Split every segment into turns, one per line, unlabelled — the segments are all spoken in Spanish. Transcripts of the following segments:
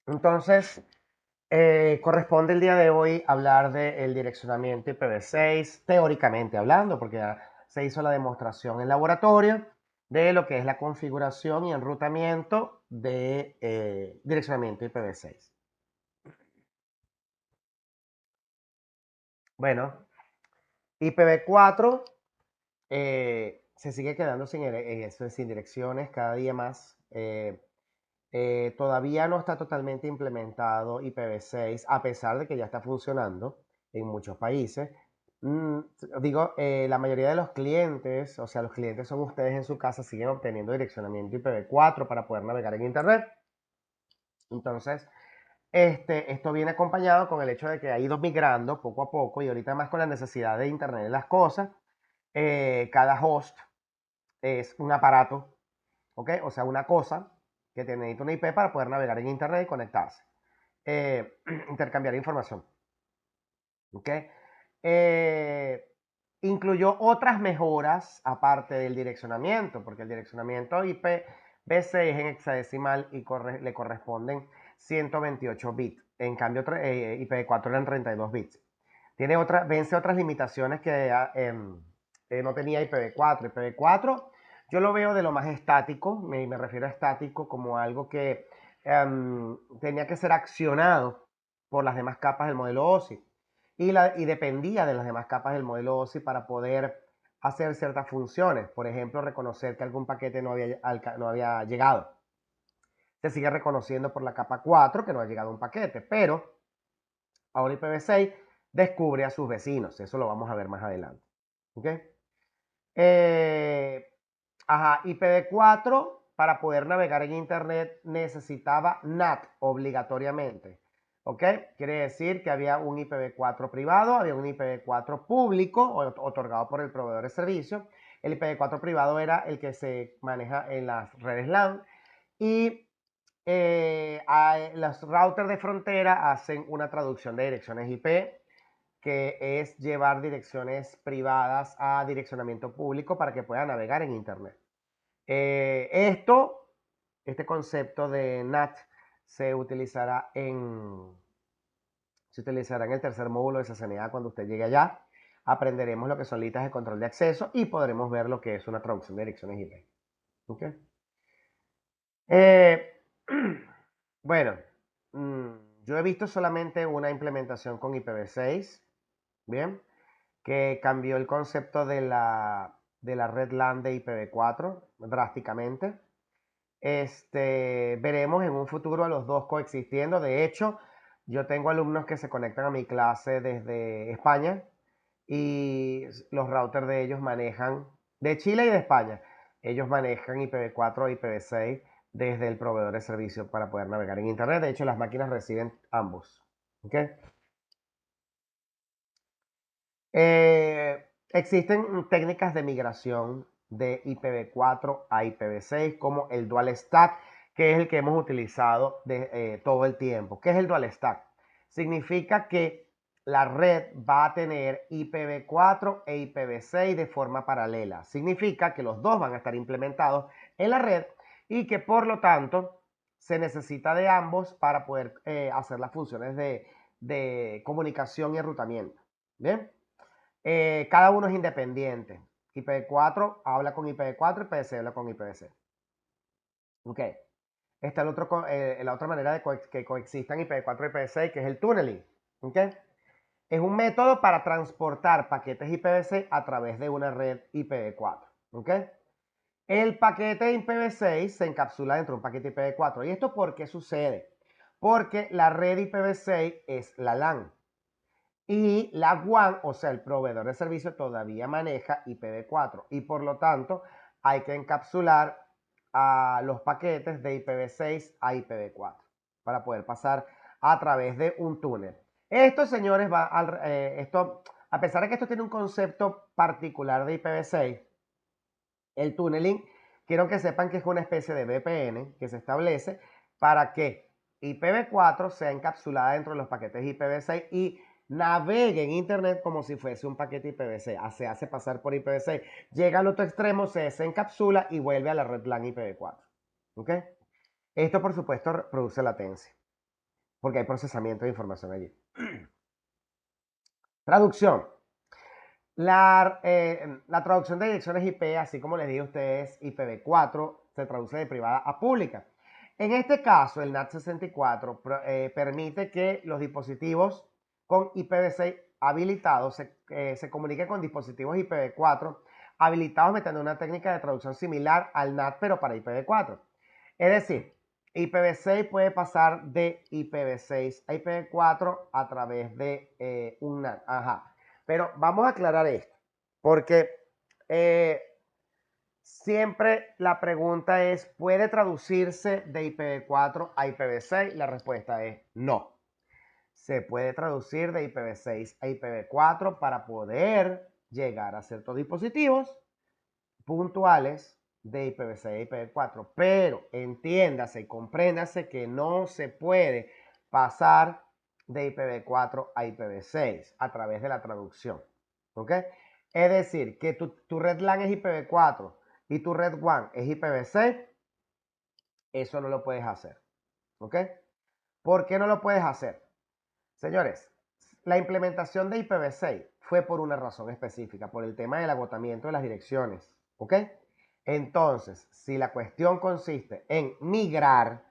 Entonces, corresponde el día de hoy hablar del direccionamiento IPv6, teóricamente hablando, porque ya se hizo la demostración en laboratorio de lo que es la configuración y enrutamiento de direccionamiento IPv6. Bueno, IPv4 se sigue quedando sin direcciones cada día más. Todavía no está totalmente implementado IPv6, a pesar de que ya está funcionando en muchos países. Mm, Digo, la mayoría de los clientes, o sea, los clientes son ustedes en su casa, siguen obteniendo direccionamiento IPv4 para poder navegar en Internet. Entonces, esto viene acompañado con el hecho de que ha ido migrando poco a poco y ahorita más con la necesidad de Internet de las cosas. Cada host es un aparato, ¿ok? O sea, una cosa que te necesita una IP para poder navegar en Internet y conectarse. Intercambiar información, ¿ok? Eh, Incluyó otras mejoras aparte del direccionamiento, porque el direccionamiento IPv6 es en hexadecimal y le corresponden 128 bits. En cambio, IPv4 eran 32 bits. Vence otras limitaciones que no tenía IPv4. IPv4 yo lo veo de lo más estático, me refiero a estático como algo que tenía que ser accionado por las demás capas del modelo OSI y dependía de las demás capas del modelo OSI para poder hacer ciertas funciones. Por ejemplo, reconocer que algún paquete no había llegado. Se sigue reconociendo por la capa 4 que no ha llegado un paquete, pero ahora IPv6 descubre a sus vecinos. Eso lo vamos a ver más adelante. ¿Ok? Eh, IPv4 para poder navegar en Internet necesitaba NAT obligatoriamente. ¿Ok? Quiere decir que había un IPv4 privado, había un IPv4 público otorgado por el proveedor de servicio. El IPv4 privado era el que se maneja en las redes LAN y los routers de frontera hacen una traducción de direcciones IP que es llevar direcciones privadas a direccionamiento público para que puedan navegar en Internet. Este concepto de NAT se utilizará en el tercer módulo de CCNA cuando usted llegue allá. Aprenderemos lo que son listas de control de acceso y podremos ver lo que es una traducción de direcciones IP. ¿Okay? Eh, bueno, yo he visto solamente una implementación con IPv6, ¿bien? Que cambió el concepto de la red LAN de IPv4 drásticamente. Veremos en un futuro a los dos coexistiendo. De hecho, yo tengo alumnos que se conectan a mi clase desde España y los routers de ellos manejan, de Chile y de España, ellos manejan IPv4 o IPv6 desde el proveedor de servicio para poder navegar en Internet. De hecho, las máquinas reciben ambos. ¿Ok? Existen técnicas de migración de IPv4 a IPv6 como el Dual Stack, que es el que hemos utilizado todo el tiempo. ¿Qué es el Dual Stack? Significa que la red va a tener IPv4 e IPv6 de forma paralela. Significa que los dos van a estar implementados en la red y que por lo tanto se necesita de ambos para poder hacer las funciones de comunicación y enrutamiento. ¿Bien? Cada uno es independiente. IPv4 habla con IPv4 y IPv6 habla con IPv6. Ok. Está la otra manera de que coexistan IPv4 y IPv6, que es el tunneling. Ok. Es un método para transportar paquetes IPv6 a través de una red IPv4. Ok. El paquete IPv6 se encapsula dentro de un paquete IPv4. ¿Y esto por qué sucede? Porque la red IPv6 es la LAN. Y la WAN, o sea, el proveedor de servicio todavía maneja IPv4 y por lo tanto hay que encapsular a los paquetes de IPv6 a IPv4 para poder pasar a través de un túnel. Esto, señores, a pesar de que esto tiene un concepto particular de IPv6, el tunneling, quiero que sepan que es una especie de VPN que se establece para que IPv4 sea encapsulada dentro de los paquetes IPv6 y navegue en Internet como si fuese un paquete IPv6. Se hace pasar por IPv6, llega al otro extremo, se desencapsula y vuelve a la red LAN IPv4. ¿Ok? Esto, por supuesto, produce latencia. porque hay procesamiento de información allí. Traducción. La traducción de direcciones IP, así como les dije a ustedes, IPv4, se traduce de privada a pública. En este caso, el NAT64 permite que los dispositivos con IPv6 habilitados se comuniquen con dispositivos IPv4 habilitados mediante una técnica de traducción similar al NAT, pero para IPv4. Es decir, IPv6 puede pasar de IPv6 a IPv4 a través de un NAT. Ajá. Pero vamos a aclarar esto, porque siempre la pregunta es, ¿puede traducirse de IPv4 a IPv6? La respuesta es no. Se puede traducir de IPv6 a IPv4 para poder llegar a ciertos dispositivos puntuales de IPv6 a IPv4, pero entiéndase y compréndase que no se puede pasar de IPv4 a IPv6 a través de la traducción. ¿Ok? Es decir, que tu red LAN es IPv4 y tu red WAN es IPv6, eso no lo puedes hacer. ¿Ok? ¿Por qué no lo puedes hacer? Señores, la implementación de IPv6 fue por una razón específica, por el tema del agotamiento de las direcciones. ¿Ok? Entonces, si la cuestión consiste en migrar,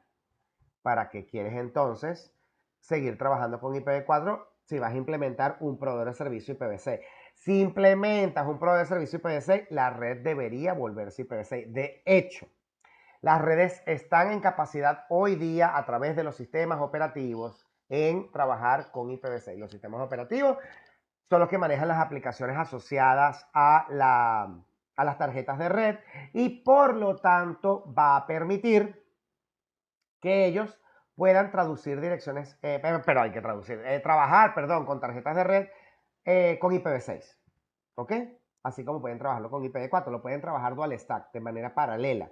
¿para qué quieres entonces seguir trabajando con IPv4 si vas a implementar un proveedor de servicio IPv6? Si implementas un proveedor de servicio IPv6, la red debería volverse IPv6. De hecho, las redes están en capacidad hoy día a través de los sistemas operativos en trabajar con IPv6. Los sistemas operativos son los que manejan las aplicaciones asociadas a las tarjetas de red y por lo tanto va a permitir que ellos puedan traducir direcciones, pero hay que traducir, trabajar, perdón, con tarjetas de red con IPv6, ¿ok? Así como pueden trabajarlo con IPv4, lo pueden trabajar dual stack de manera paralela.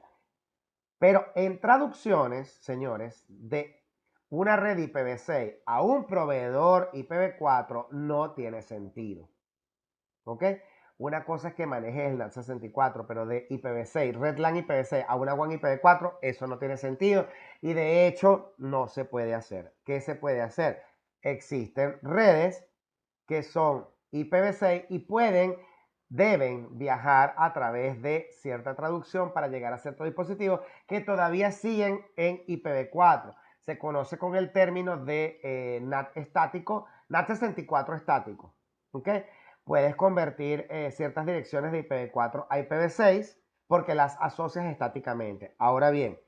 Pero en traducciones, señores, de una red IPv6 a un proveedor IPv4 no tiene sentido. ¿Ok? Una cosa es que manejes el NAT64, pero de IPv6, Red LAN IPv6 a una WAN IPv4, eso no tiene sentido y de hecho no se puede hacer. ¿Qué se puede hacer? Existen redes que son IPv6 y deben viajar a través de cierta traducción para llegar a ciertos dispositivos que todavía siguen en IPv4. Se conoce con el término de NAT estático, NAT64 estático. ¿Ok? Puedes convertir ciertas direcciones de IPv4 a IPv6 porque las asocias estáticamente. Ahora bien,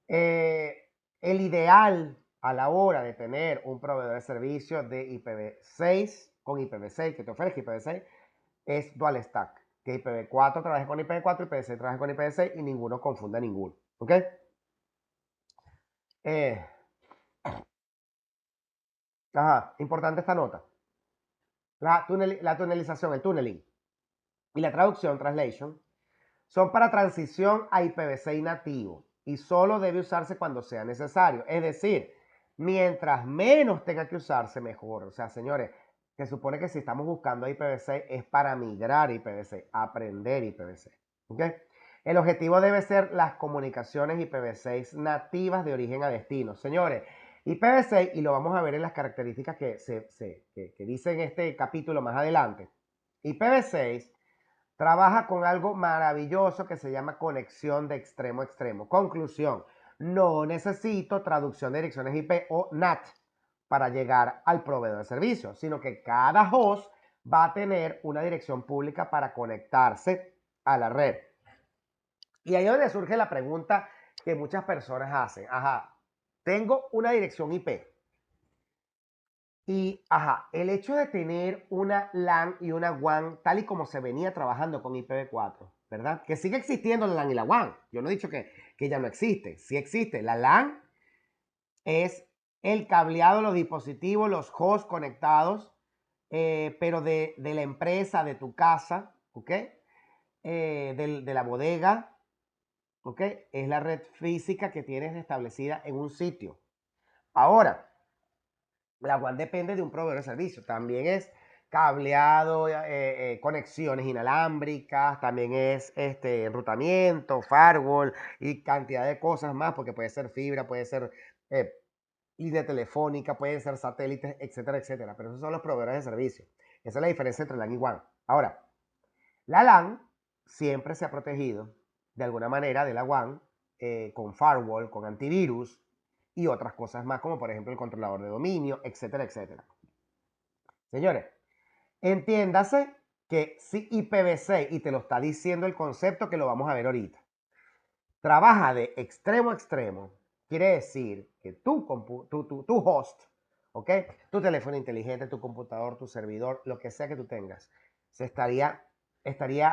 el ideal a la hora de tener un proveedor de servicio de IPv6 con IPv6 que te ofrezca IPv6 es dual stack. Que IPv4 trabaje con IPv4, IPv6 trabaje con IPv6 y ninguno confunda ninguno. ¿Ok? Ajá, importante esta nota. La tunelización, el tunneling y la traducción, translation, son para transición a IPv6 nativo y solo debe usarse cuando sea necesario. Es decir, mientras menos tenga que usarse, mejor. O sea, señores, se supone que si estamos buscando IPv6 es para migrar IPv6, aprender IPv6. ¿Ok? El objetivo debe ser las comunicaciones IPv6 nativas de origen a destino. Señores, IPv6, y lo vamos a ver en las características que dice en este capítulo más adelante, IPv6 trabaja con algo maravilloso que se llama conexión de extremo a extremo. Conclusión, no necesito traducción de direcciones IP o NAT para llegar al proveedor de servicio, sino que cada host va a tener una dirección pública para conectarse a la red. Y ahí es donde surge la pregunta que muchas personas hacen. Ajá, tengo una dirección IP. Y, ajá, el hecho de tener una LAN y una WAN tal y como se venía trabajando con IPv4, ¿verdad? Que sigue existiendo la LAN y la WAN. Yo no he dicho que ya no existe. Sí existe. La LAN es el cableado de los dispositivos, los hosts conectados, pero de la empresa, de tu casa, ¿ok? De la bodega, ¿ok? Es la red física que tienes establecida en un sitio. Ahora, la WAN depende de un proveedor de servicio. También es cableado, conexiones inalámbricas, también es enrutamiento, firewall y cantidad de cosas más, porque puede ser fibra, puede ser línea telefónica, pueden ser satélites, etcétera, etcétera. Pero esos son los proveedores de servicio. Esa es la diferencia entre LAN y WAN. Ahora, la LAN siempre se ha protegido de alguna manera de la WAN con firewall, con antivirus y otras cosas más, como por ejemplo el controlador de dominio, etcétera, etcétera. Señores, entiéndase que si IPv6, y te lo está diciendo el concepto que lo vamos a ver ahorita, trabaja de extremo a extremo, quiere decir que tu host, ¿ok? Tu teléfono inteligente, tu computador, tu servidor, lo que sea que tú tengas, estaría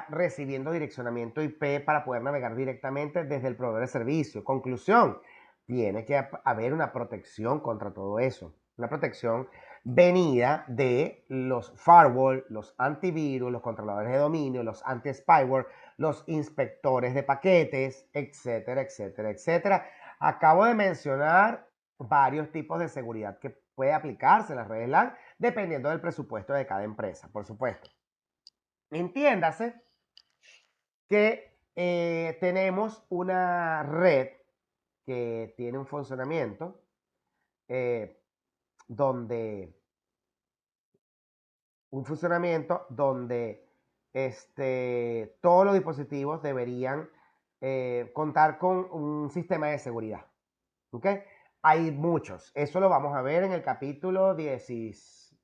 recibiendo direccionamiento IP para poder navegar directamente desde el proveedor de servicio. Conclusión, tiene que haber una protección contra todo eso. Una protección venida de los firewall, los antivirus, los controladores de dominio, los anti-spyware, los inspectores de paquetes, etcétera, etcétera, etcétera. Acabo de mencionar varios tipos de seguridad que puede aplicarse en las redes LAN dependiendo del presupuesto de cada empresa, por supuesto. Entiéndase que tenemos una red que tiene un funcionamiento donde todos los dispositivos deberían contar con un sistema de seguridad. ¿Ok? Hay muchos. Eso lo vamos a ver en el capítulo 16.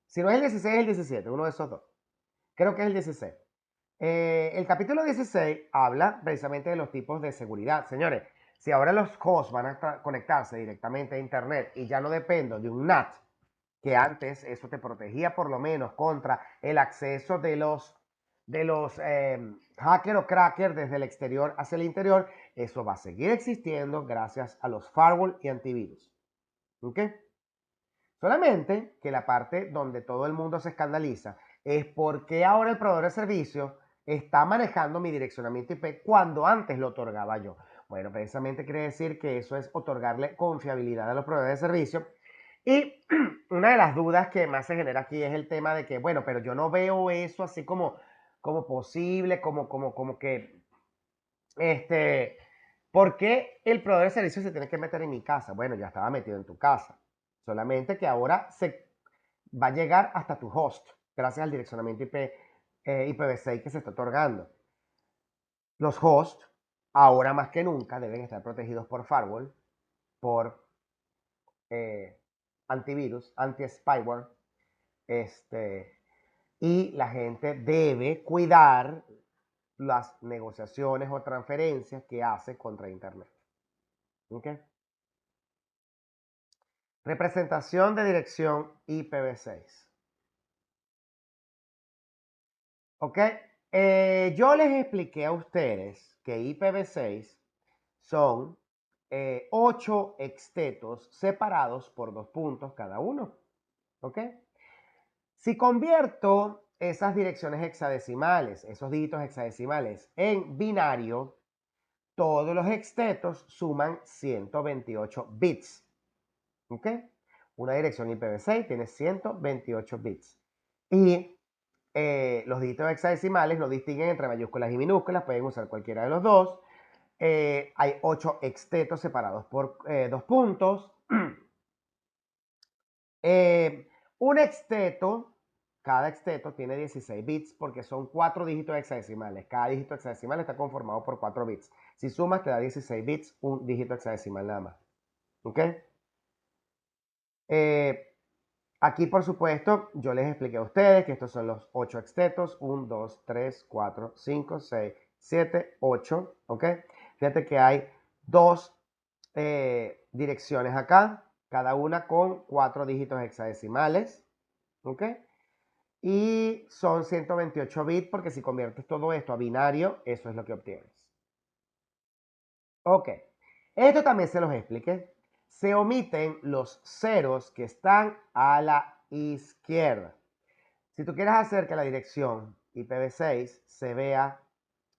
Si no es el 16, es el 17, uno de esos dos. Creo que es el 16. El capítulo 16 habla precisamente de los tipos de seguridad. Señores, si ahora los hosts van a conectarse directamente a internet y ya no dependo de un NAT, que antes eso te protegía por lo menos contra el acceso de los hackers o crackers desde el exterior hacia el interior, eso va a seguir existiendo gracias a los firewall y antivirus. ¿Ok? Solamente que la parte donde todo el mundo se escandaliza es porque ahora el proveedor de servicio está manejando mi direccionamiento IP cuando antes lo otorgaba yo. Bueno, precisamente quiere decir que eso es otorgarle confiabilidad a los proveedores de servicio. Y una de las dudas que más se genera aquí es el tema de que, bueno, pero yo no veo eso así como posible, como que, ¿por qué el proveedor de servicios se tiene que meter en mi casa? Bueno, ya estaba metido en tu casa. Solamente que ahora se va a llegar hasta tu host, gracias al direccionamiento IP, IPv6 que se está otorgando. Los hosts, ahora más que nunca, deben estar protegidos por firewall, por antivirus, anti-spyware, y la gente debe cuidar las negociaciones o transferencias que hace contra Internet. ¿Ok? Representación de dirección IPv6. ¿Ok? Yo les expliqué a ustedes que IPv6 son 8 extetos separados por 2 puntos cada uno. ¿Ok? Si convierto esas direcciones hexadecimales, esos dígitos hexadecimales en binario, todos los extetos suman 128 bits. ¿Ok? Una dirección IPv6 tiene 128 bits. Y los dígitos hexadecimales no distinguen entre mayúsculas y minúsculas, pueden usar cualquiera de los dos. Hay 8 extetos separados por 2 puntos. Un exteto, cada exteto tiene 16 bits porque son 4 dígitos hexadecimales. Cada dígito hexadecimal está conformado por 4 bits. Si sumas te da 16 bits, un dígito hexadecimal nada más. ¿Ok? Aquí, por supuesto, yo les expliqué a ustedes que estos son los 8 extetos. 1, 2, 3, 4, 5, 6, 7, 8. ¿Ok? Fíjate que hay 2 direcciones acá, cada una con 4 dígitos hexadecimales. ¿Ok? Y son 128 bits porque si conviertes todo esto a binario, eso es lo que obtienes. Ok. Esto también se los expliqué. Se omiten los ceros que están a la izquierda. Si tú quieres hacer que la dirección IPv6 se vea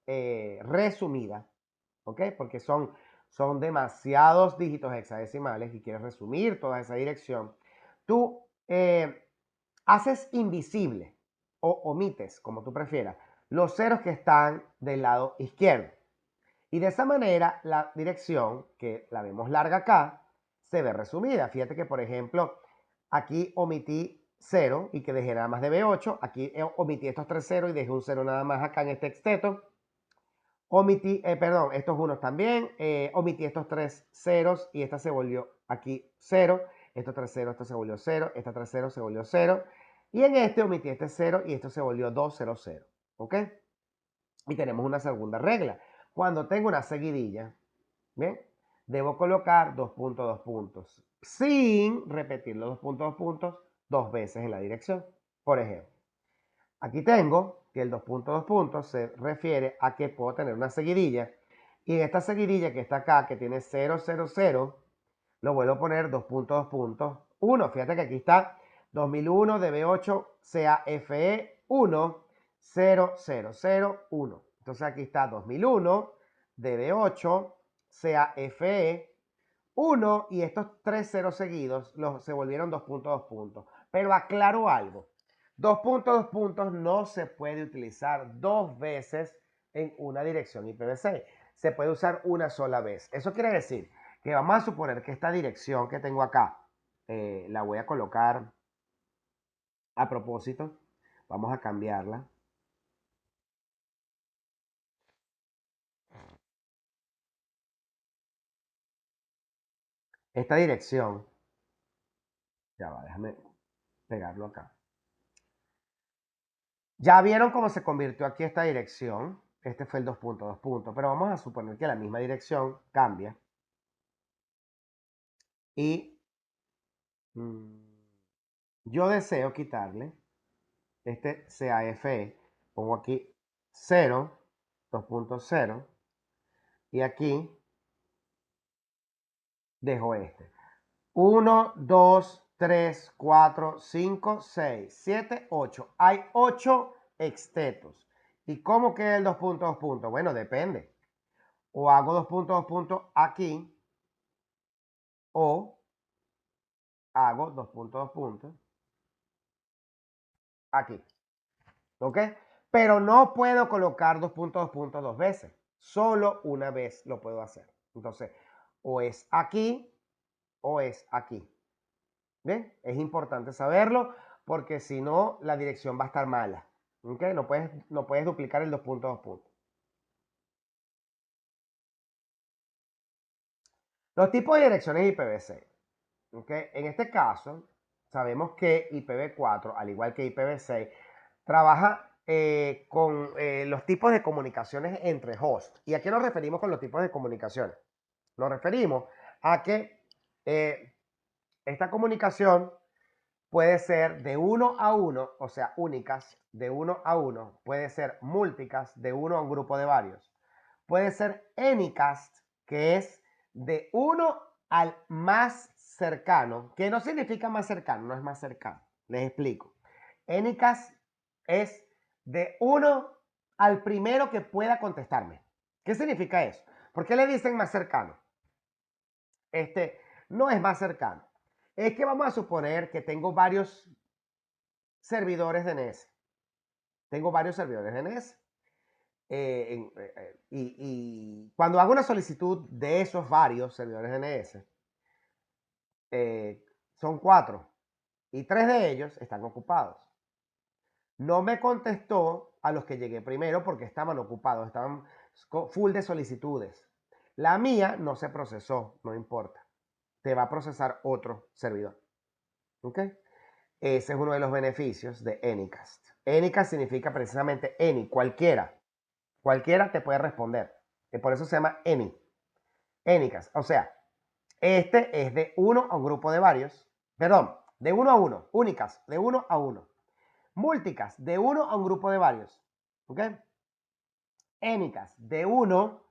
resumida, ¿ok? Porque son demasiados dígitos hexadecimales y quieres resumir toda esa dirección, tú haces invisible o omites, como tú prefieras, los ceros que están del lado izquierdo. Y de esa manera la dirección, que la vemos larga acá, se ve resumida. Fíjate que, por ejemplo, aquí omití 0 y que dejé nada más de B8. Aquí omití estos 3 ceros y dejé un 0 nada más acá en este exteto. Omití, perdón, estos unos también. Omití estos 3 ceros y esta se volvió aquí 0. Estos 3 ceros, esto se volvió 0. Esta 3 ceros se volvió 0. Y en este omití este 0 y esto se volvió 2, 0, 0. ¿Ok? Y tenemos una segunda regla. Cuando tengo una seguidilla, ¿bien? Debo colocar 2 puntos, 2 puntos, sin repetir los 2 puntos, 2 puntos dos veces en la dirección. Por ejemplo, aquí tengo que el 2 puntos, 2 puntos se refiere a que puedo tener una seguidilla. Y en esta seguidilla que está acá, que tiene 0, 0, 0, lo vuelvo a poner 2 puntos, 2 puntos, 1. Fíjate que aquí está 2001 de B8 CAFE 1, 0, 0, 0, 1. Entonces aquí está 2001 de B8 CAFE 1 y estos 3 ceros seguidos se volvieron 2 puntos, 2 puntos. Pero aclaro algo. 2 puntos, 2 puntos no se puede utilizar dos veces en una dirección IPv6. Se puede usar una sola vez. Eso quiere decir que vamos a suponer que esta dirección que tengo acá la voy a colocar a propósito. Vamos a cambiarla. Esta dirección, ya va, déjame pegarlo acá. Ya vieron cómo se convirtió aquí esta dirección. Este fue el 2 puntos, 2 puntos. Pero vamos a suponer que la misma dirección cambia. Y yo deseo quitarle este CAFE. Pongo aquí 0, 2.0. Y aquí dejo este. 1, 2, 3, 4, 5, 6, 7, 8. Hay 8 extetos. ¿Y cómo queda el 2 puntos, 2 puntos? Bueno, depende. O hago 2 puntos, 2 puntos aquí. O hago 2 puntos, 2 puntos aquí. ¿Ok? Pero no puedo colocar 2 puntos, 2 puntos dos veces. Solo una vez lo puedo hacer. Entonces, o es aquí o es aquí. ¿Bien? Es importante saberlo porque si no, la dirección va a estar mala. ¿Ok? No puedes duplicar el 2 puntos, 2 puntos. Los tipos de direcciones IPv6. ¿Ok? En este caso, sabemos que IPv4, al igual que IPv6, trabaja con los tipos de comunicaciones entre hosts. ¿Y a qué nos referimos con los tipos de comunicaciones? Nos referimos a que esta comunicación puede ser de uno a uno, o sea, únicas, de uno a uno. Puede ser múlticas, de uno a un grupo de varios. Puede ser anycast, que es de uno al más cercano, que no significa más cercano, no es más cercano. Les explico. Anycast es de uno al primero que pueda contestarme. ¿Qué significa eso? ¿Por qué le dicen más cercano? No es más cercano. Es que vamos a suponer que tengo varios servidores de NS. Tengo varios servidores de NS. Y cuando hago una solicitud de esos varios servidores de NS, son 4 y 3 de ellos están ocupados. No me contestó a los que llegué primero porque estaban ocupados, estaban full de solicitudes. La mía no se procesó, no importa. Te va a procesar otro servidor. ¿Ok? Ese es uno de los beneficios de Anycast. Anycast significa precisamente any, cualquiera. Cualquiera te puede responder. Y por eso se llama any. Anycast. O sea, este es de uno a un grupo de varios. Perdón, de uno a uno. Únicas, de uno a uno. Múlticas, de uno a un grupo de varios. ¿Ok? Anycast, de uno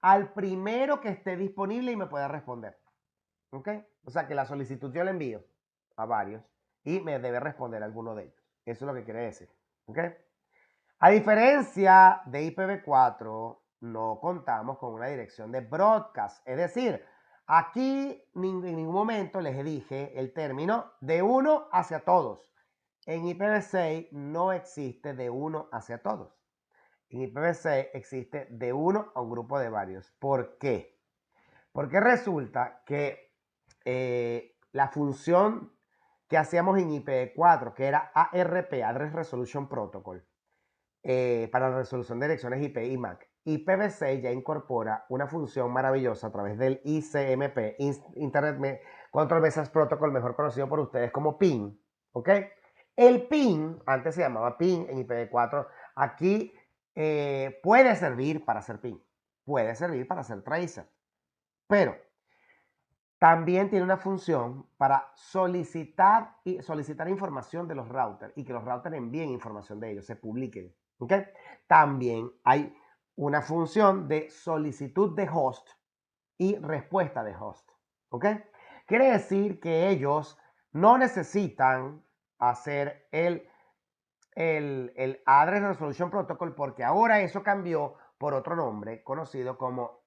al primero que esté disponible y me pueda responder. ¿Ok? O sea que la solicitud yo la envío a varios y me debe responder alguno de ellos. Eso es lo que quiere decir. ¿Ok? A diferencia de IPv4, no contamos con una dirección de broadcast. Es decir, aquí en ningún momento les dije el término de uno hacia todos. En IPv6 no existe de uno hacia todos. En IPv6 existe de uno a un grupo de varios. ¿Por qué? Porque resulta que la función que hacíamos en IPv4, que era ARP, Address Resolution Protocol, para la resolución de direcciones IP y MAC. IPv6 ya incorpora una función maravillosa a través del ICMP, Internet Control Message Protocol, mejor conocido por ustedes como PIN. ¿Ok? El PIN, antes se llamaba PIN en IPv4, aquí puede servir para hacer PIN, puede servir para hacer tracer, pero también tiene una función para solicitar información de los routers y que los routers envíen información de ellos, se publiquen. ¿Ok? También hay una función de solicitud de host y respuesta de host. ¿Ok? Quiere decir que ellos no necesitan hacer el Address Resolution Protocol porque ahora eso cambió por otro nombre conocido como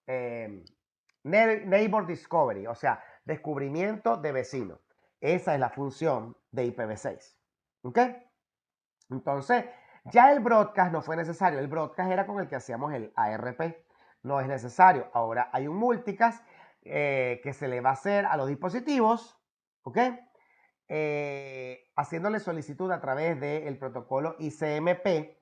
Neighbor Discovery, o sea, descubrimiento de vecino. Esa es la función de IPv6. ¿Ok? Entonces, ya el broadcast no fue necesario. El broadcast era con el que hacíamos el ARP. No es necesario. Ahora hay un multicast que se le va a hacer a los dispositivos. ¿Ok? Haciéndole solicitud a través del protocolo ICMP.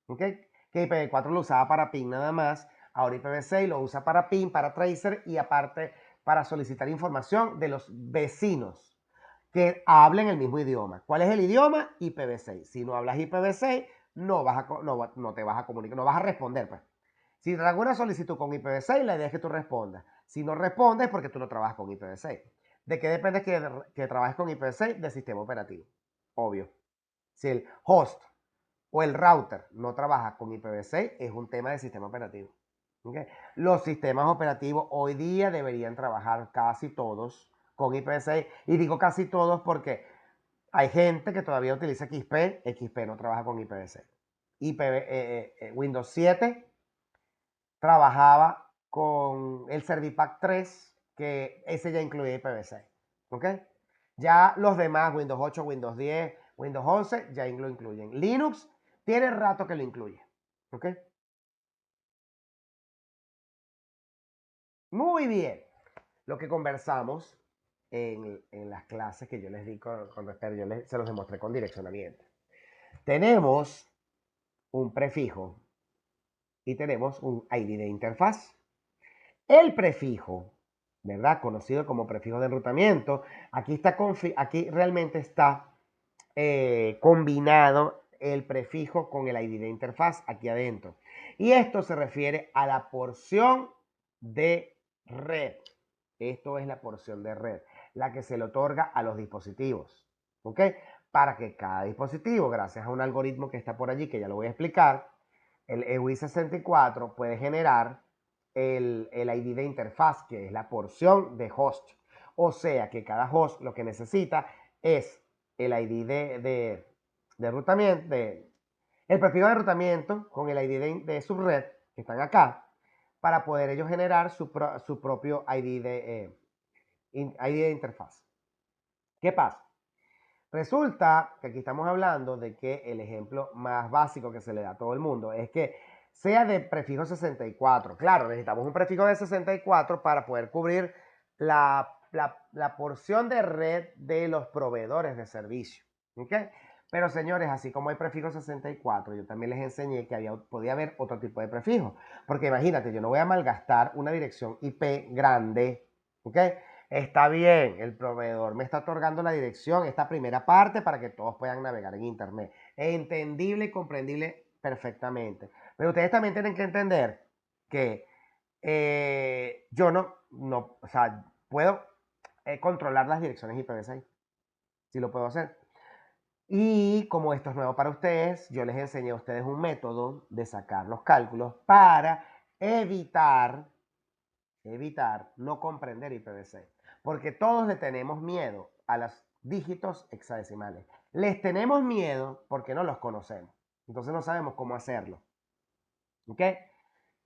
¿Ok? Que IPv4 lo usaba para PIN nada más. Ahora IPv6 lo usa para PIN, para tracer y aparte para solicitar información de los vecinos que hablen el mismo idioma. ¿Cuál es el idioma? IPv6. Si no hablas IPv6, no te vas a comunicar, no vas a responder. Pues. Si te hago una solicitud con IPv6, la idea es que tú respondas. Si no respondes, es porque tú no trabajas con IPv6. ¿De qué depende que trabajes con IPv6? Del sistema operativo. Obvio. Si el host o el router no trabaja con IPv6, es un tema de sistema operativo. ¿Okay? Los sistemas operativos hoy día deberían trabajar casi todos con IPv6. Y digo casi todos porque hay gente que todavía utiliza XP. XP no trabaja con IPv6. Windows 7 trabajaba con el Servipack 3, que ese ya incluye IPv6. ¿Ok? Ya los demás, Windows 8, Windows 10, Windows 11, ya lo incluyen. Linux tiene rato que lo incluye. ¿Ok? Muy bien. Lo que conversamos en las clases que yo les di con respecto, se los demostré con direccionamiento. Tenemos un prefijo y tenemos un ID de interfaz. El prefijo, ¿verdad? Conocido como prefijo de enrutamiento, aquí realmente está combinado el prefijo con el ID de interfaz aquí adentro. Y esto se refiere a la porción de red. Esto es la porción de red, la que se le otorga a los dispositivos. ¿Ok? Para que cada dispositivo, gracias a un algoritmo que está por allí, que ya lo voy a explicar, el EWI64 puede generar el ID de interfaz, que es la porción de host. O sea que cada host lo que necesita es el ID de rutamiento, el prefijo de rutamiento con el ID de subred, que están acá, para poder ellos generar su propio ID de interfaz. ¿Qué pasa? Resulta que aquí estamos hablando de que el ejemplo más básico que se le da a todo el mundo es que sea de prefijo 64. Claro, necesitamos un prefijo de 64 para poder cubrir la porción de red de los proveedores de servicio. ¿Ok? Pero señores, así como hay prefijo 64, yo también les enseñé que podía haber otro tipo de prefijo. Porque imagínate, yo no voy a malgastar una dirección IP grande, ¿ok? Está bien, el proveedor me está otorgando la dirección, esta primera parte, para que todos puedan navegar en Internet. Entendible y comprendible perfectamente. Pero ustedes también tienen que entender que yo o sea, puedo controlar las direcciones IPv6. Sí lo puedo hacer. Y como esto es nuevo para ustedes, yo les enseñé a ustedes un método de sacar los cálculos para evitar no comprender IPv6. Porque todos le tenemos miedo a los dígitos hexadecimales. Les tenemos miedo porque no los conocemos. Entonces no sabemos cómo hacerlo. ¿Ok?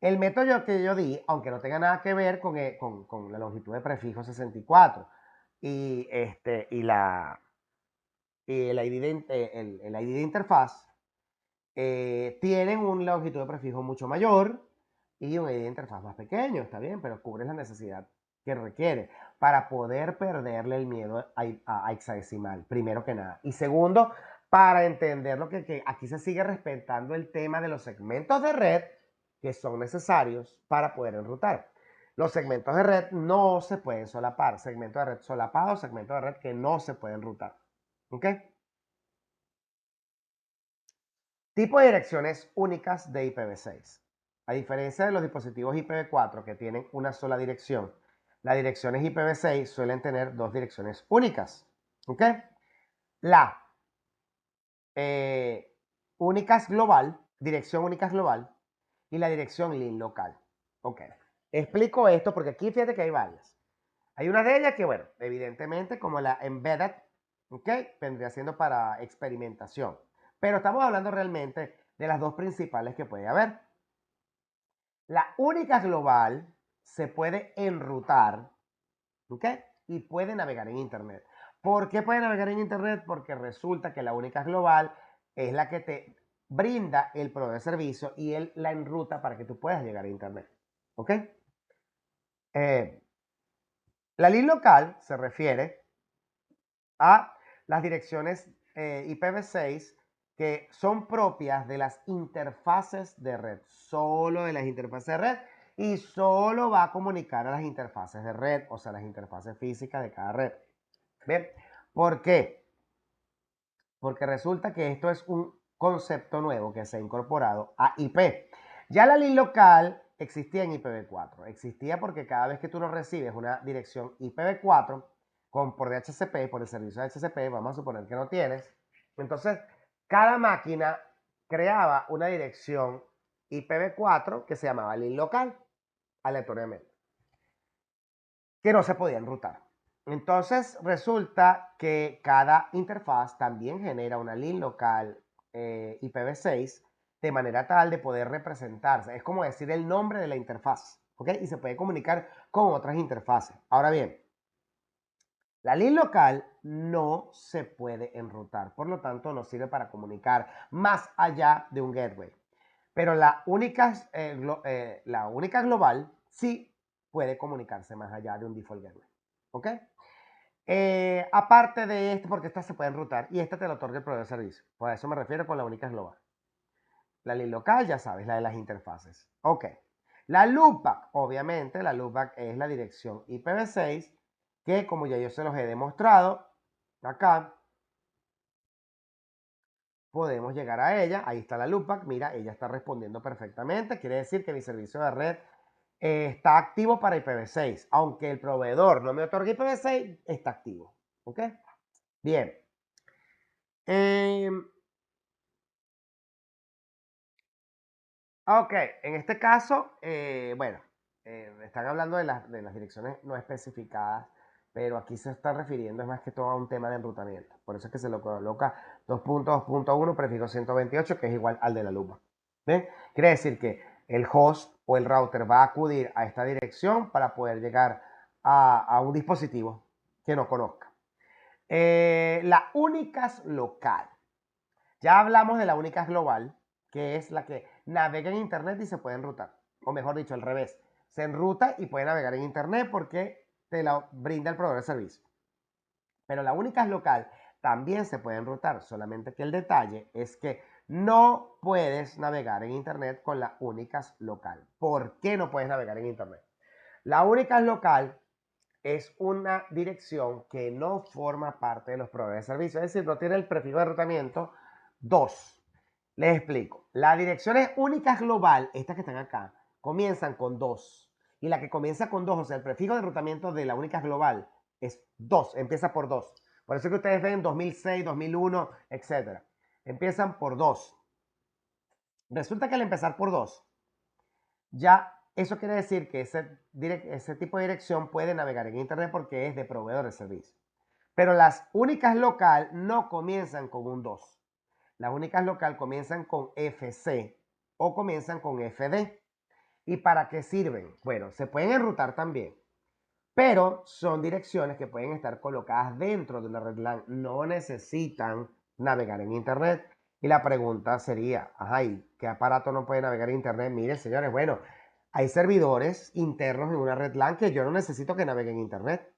El método que yo di, aunque no tenga nada que ver con la longitud de prefijo 64 y, el ID de interfaz, tienen una longitud de prefijo mucho mayor y un ID de interfaz más pequeño, está bien, pero cubre la necesidad que requiere para poder perderle el miedo a hexadecimal, primero que nada. Y segundo, para entender lo que aquí se sigue respetando el tema de los segmentos de red que son necesarios para poder enrutar. Los segmentos de red no se pueden solapar. Segmentos de red solapados, segmentos de red que no se pueden enrutar. ¿Ok? Tipo de direcciones únicas de IPv6. A diferencia de los dispositivos IPv4 que tienen una sola dirección, las direcciones IPv6 suelen tener dos direcciones únicas. ¿Ok? La únicas global, dirección únicas global, y la dirección link local. Ok. Explico esto porque aquí fíjate que hay varias. Hay una de ellas que, bueno, evidentemente como la embedded, ¿ok? Vendría siendo para experimentación. Pero estamos hablando realmente de las dos principales que puede haber. La única global se puede enrutar, ¿ok? Y puede navegar en Internet. ¿Por qué puede navegar en Internet? Porque resulta que la única global es la que te brinda el proveedor de servicio y él la enruta para que tú puedas llegar a Internet. ¿Ok? La link local se refiere a las direcciones IPv6 que son propias de las interfaces de red, solo de las interfaces de red, y solo va a comunicar a las interfaces de red, o sea, las interfaces físicas de cada red. ¿Bien? ¿Por qué? Porque resulta que esto es un concepto nuevo que se ha incorporado a IP. Ya la link local existía en IPv4. Existía porque cada vez que tú no recibes una dirección IPv4 por DHCP, por el servicio de DHCP, vamos a suponer que no tienes, entonces cada máquina creaba una dirección IPv4 que se llamaba link local aleatoriamente, que no se podía enrutar. Entonces resulta que cada interfaz también genera una link local IPv6 de manera tal de poder representarse. Es como decir el nombre de la interfaz, ¿ok? Y se puede comunicar con otras interfaces. Ahora bien, la link local no se puede enrutar, por lo tanto no sirve para comunicar más allá de un gateway. Pero la única global sí puede comunicarse más allá de un default gateway. ¿Ok? Aparte de esto, porque esta se puede enrutar y esta te lo otorga el proveedor de servicio. Por eso me refiero con la única global. La link local, ya sabes, la de las interfaces. Ok. La loopback, obviamente, la loopback es la dirección IPv6 que, como ya yo se los he demostrado, acá podemos llegar a ella. Ahí está la loopback. Mira, ella está respondiendo perfectamente. Quiere decir que mi servicio de red está activo para IPv6. Aunque el proveedor no me otorgue IPv6, está activo. ¿Ok? Bien. Eh, ok, en este caso, bueno, están hablando de las direcciones no especificadas, pero aquí se está refiriendo es más que todo a un tema de enrutamiento. Por eso es que se lo coloca 2.2.1 prefijo 128, que es igual al de la lupa. ¿Ven? Quiere decir que el host o el router va a acudir a esta dirección para poder llegar a un dispositivo que no conozca. La únicas local. Ya hablamos de la únicas global, que es la que navega en Internet y se puede enrutar. O mejor dicho, al revés. Se enruta y puede navegar en Internet porque te la brinda el proveedor de servicio. Pero la únicas local también se puede enrutar, solamente que el detalle es que no puedes navegar en Internet con la únicas local. ¿Por qué no puedes navegar en Internet? La únicas local es una dirección que no forma parte de los proveedores de servicio, es decir, no tiene el prefijo de enrutamiento 2. Les explico. Las direcciones únicas global, estas que están acá, comienzan con 2. Y la que comienza con 2, o sea, el prefijo de enrutamiento de la únicas global es 2, empieza por 2. Por eso que ustedes ven 2006, 2001, etc. Empiezan por 2. Resulta que al empezar por 2, ya eso quiere decir que ese tipo de dirección puede navegar en Internet porque es de proveedor de servicio. Pero las únicas local no comienzan con un 2. Las únicas local comienzan con FC o comienzan con FD. ¿Y para qué sirven? Bueno, se pueden enrutar también, pero son direcciones que pueden estar colocadas dentro de una red LAN. No necesitan navegar en Internet. Y la pregunta sería, ajá, ¿y qué aparato no puede navegar en Internet? Miren, señores, bueno, Hay servidores internos en una red LAN que yo no necesito que naveguen en Internet.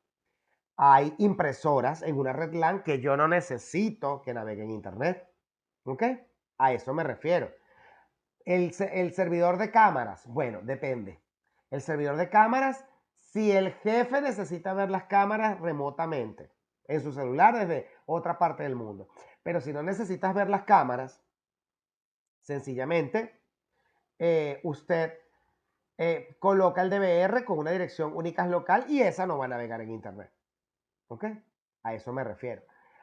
Hay impresoras en una red LAN que yo no necesito que naveguen en Internet. ¿Ok? A eso me refiero. El servidor de cámaras, bueno, depende. El servidor de cámaras, si el jefe necesita ver las cámaras remotamente en su celular desde otra parte del mundo. Pero si no necesitas ver las cámaras, sencillamente usted coloca el DVR con una dirección únicas local y esa no va a navegar en Internet. ¿Ok? A eso me refiero.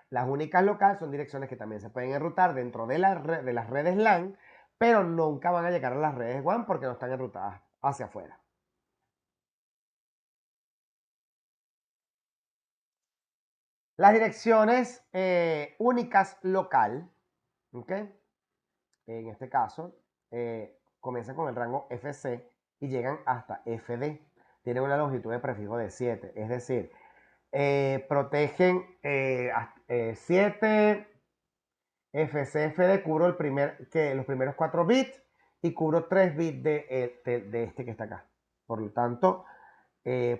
Las únicas local son direcciones que también se pueden enrutar dentro de las redes LAN, pero nunca van a llegar a las redes WAN porque no están enrutadas hacia afuera. Las direcciones únicas local, ¿ok? En este caso, comienzan con el rango FC y llegan hasta FD. Tienen una longitud de prefijo de 7, es decir, protegen 7 FCFD, cubro los primeros 4 bits y cubro 3 bits de este que está acá. Por lo tanto,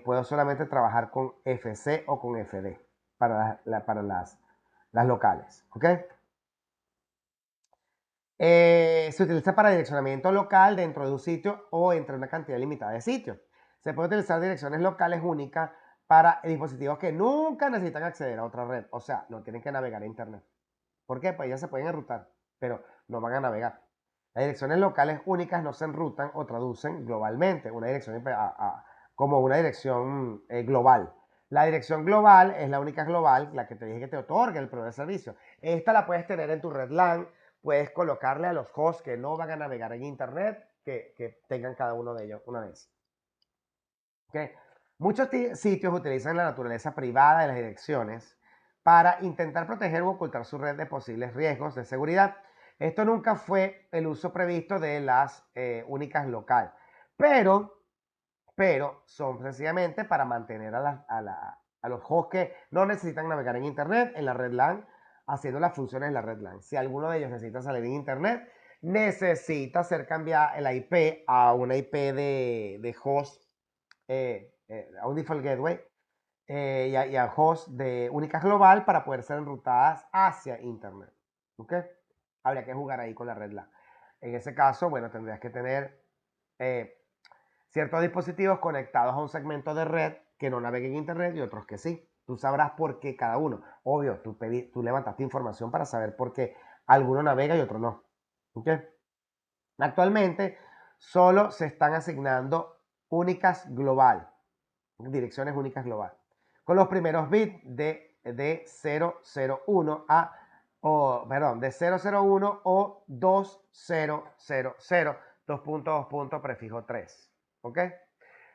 puedo solamente trabajar con FC o con FD para las locales. ¿Ok? Se utiliza para direccionamiento local dentro de un sitio o entre una cantidad limitada de sitios. Se puede utilizar direcciones locales únicas para dispositivos que nunca necesitan acceder a otra red. O sea, no tienen que navegar a Internet. ¿Por qué? Pues ya se pueden enrutar, pero no van a navegar. Las direcciones locales únicas no se enrutan o traducen globalmente una dirección como una dirección global. La dirección global es la única global, la que te dije que te otorga el proveedor de servicio. Esta la puedes tener en tu red LAN, puedes colocarle a los hosts que no van a navegar en Internet, que tengan cada uno de ellos una vez. ¿Okay? Muchos sitios utilizan la naturaleza privada de las direcciones para intentar proteger o ocultar su red de posibles riesgos de seguridad. Esto nunca fue el uso previsto de las únicas local, pero son sencillamente para mantener a los hosts que no necesitan navegar en Internet en la red LAN, haciendo las funciones de la red LAN. Si alguno de ellos necesita salir en Internet, necesita hacer cambiar el IP a una IP de host, a un default gateway y a host de únicas global para poder ser enrutadas hacia Internet. ¿Ok? Habría que jugar ahí con la red LAN. En ese caso, bueno, tendrías que tener ciertos dispositivos conectados a un segmento de red que no naveguen en Internet y otros que sí. Tú sabrás por qué cada uno. Obvio, tú levantaste información para saber por qué alguno navega y otro no. ¿Ok? Actualmente solo se están asignando únicas global, direcciones únicas global, con los primeros bits de 001 de 001 o 2000, 2.2 prefijo 3. ¿Ok?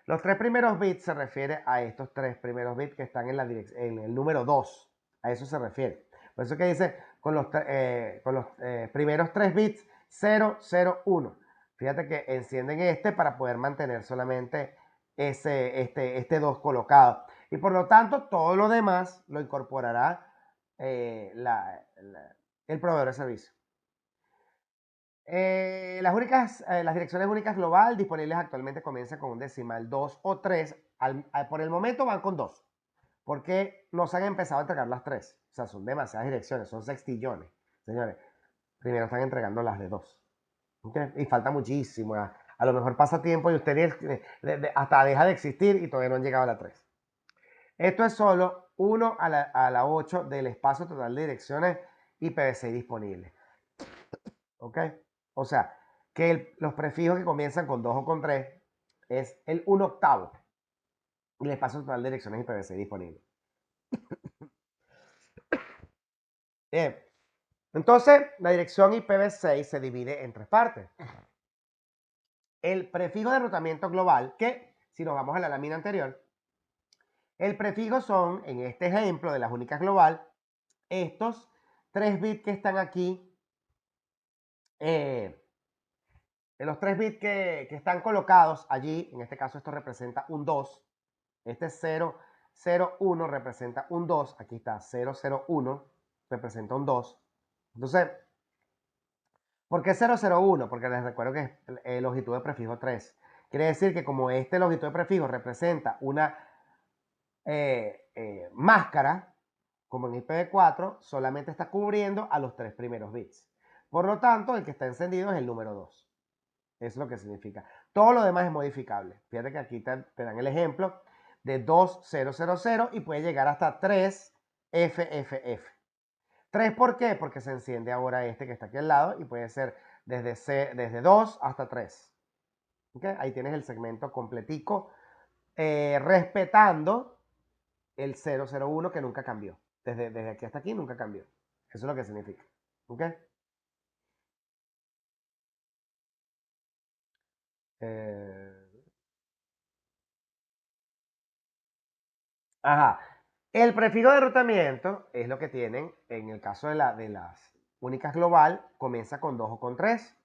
Los tres primeros bits se refiere a estos tres primeros bits que están en el número 2. A eso se refiere. Por eso que dice con los primeros tres bits 001. Fíjate que encienden este para poder mantener solamente este 2 colocado. Y por lo tanto, todo lo demás lo incorporará el proveedor de servicio. Las direcciones únicas global disponibles actualmente comienzan con un decimal 2 o 3. Por el momento van con 2. Porque no se han empezado a entregar las 3. O sea, son demasiadas direcciones, son sextillones. Señores, primero están entregando las de 2. ¿Okay? Y falta muchísimo. A lo mejor pasa tiempo y usted hasta deja de existir y todavía no han llegado a la 3. Esto es solo 1 a la 8 del espacio total de direcciones IPv6 disponibles. ¿Ok? O sea, que los prefijos que comienzan con 2 o con 3 es el 1/8 del espacio total de direcciones IPv6 disponibles. Bien. Entonces, la dirección IPv6 se divide en tres partes. El prefijo de enrutamiento global, que si nos vamos a la lámina anterior, el prefijo son, en este ejemplo de las únicas global, estos 3 bits que están aquí, los 3 bits que están colocados allí, en este caso esto representa un 2, este 001 representa un 2, aquí está 001, representa un 2. Entonces, ¿por qué 001? Porque les recuerdo que es longitud de prefijo 3. Quiere decir que como este longitud de prefijo representa una máscara, como en IPv4, solamente está cubriendo a los 3 primeros bits. Por lo tanto, el que está encendido es el número 2. Eso es lo que significa. Todo lo demás es modificable. Fíjate que aquí te dan el ejemplo de 2000 y puede llegar hasta 3FFF. 3, ¿por qué? Porque se enciende ahora este que está aquí al lado y puede ser desde 2 hasta 3. ¿Okay? Ahí tienes el segmento completico, respetando el 001 que nunca cambió. Desde aquí hasta aquí nunca cambió. Eso es lo que significa. ¿Ok? Eh, ajá. El prefijo de enrutamiento es lo que tienen en el caso de las únicas global, comienza con 2 o con 3.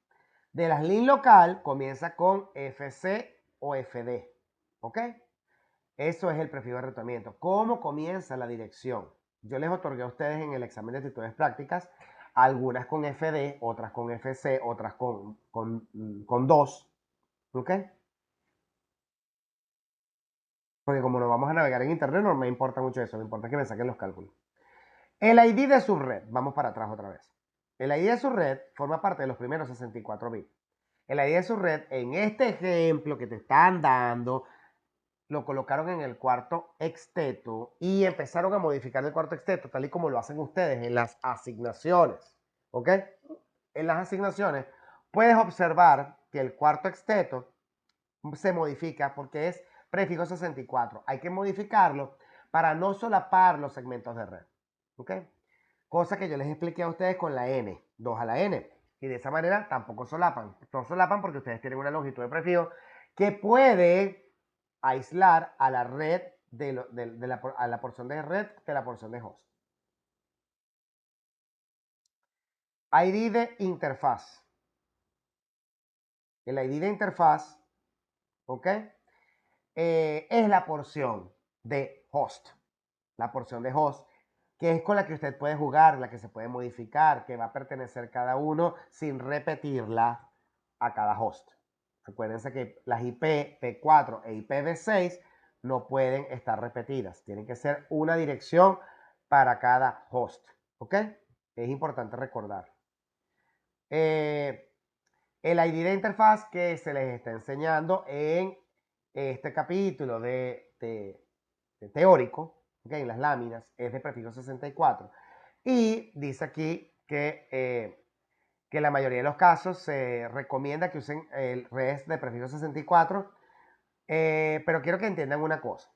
De las lin local comienza con FC o FD. ¿Ok? Eso es el prefijo de enrutamiento. ¿Cómo comienza la dirección? Yo les otorgué a ustedes en el examen de actitudes prácticas algunas con FD, otras con FC, otras con 2. ¿Ok? Porque como no vamos a navegar en internet, no me importa mucho eso, me importa que me saquen los cálculos. El ID de su red, vamos para atrás otra vez. El ID de su red forma parte de los primeros 64 bits. El ID de su red, en este ejemplo que te están dando, lo colocaron en el cuarto exteto y empezaron a modificar el cuarto exteto, tal y como lo hacen ustedes en las asignaciones. ¿Ok? En las asignaciones puedes observar que el cuarto exteto se modifica porque es prefijo 64. Hay que modificarlo para no solapar los segmentos de red. ¿Ok? Cosa que yo les expliqué a ustedes con la N, 2 a la N. Y de esa manera tampoco solapan. No solapan porque ustedes tienen una longitud de prefijo que puede aislar a la red a la porción de red de la porción de host. ID de interfaz. El ID de interfaz, ¿ok? Es la porción de host. La porción de host, que es con la que usted puede jugar, la que se puede modificar, que va a pertenecer cada uno sin repetirla a cada host. Acuérdense que las IP P4 e IPv6 no pueden estar repetidas. Tienen que ser una dirección para cada host. ¿Ok? Es importante recordar. El ID de interfaz que se les está enseñando en este capítulo de teórico, ¿okay? En las láminas, es de prefijo 64. Y dice aquí que la mayoría de los casos se recomienda que usen el res de prefijo 64, pero quiero que entiendan una cosa.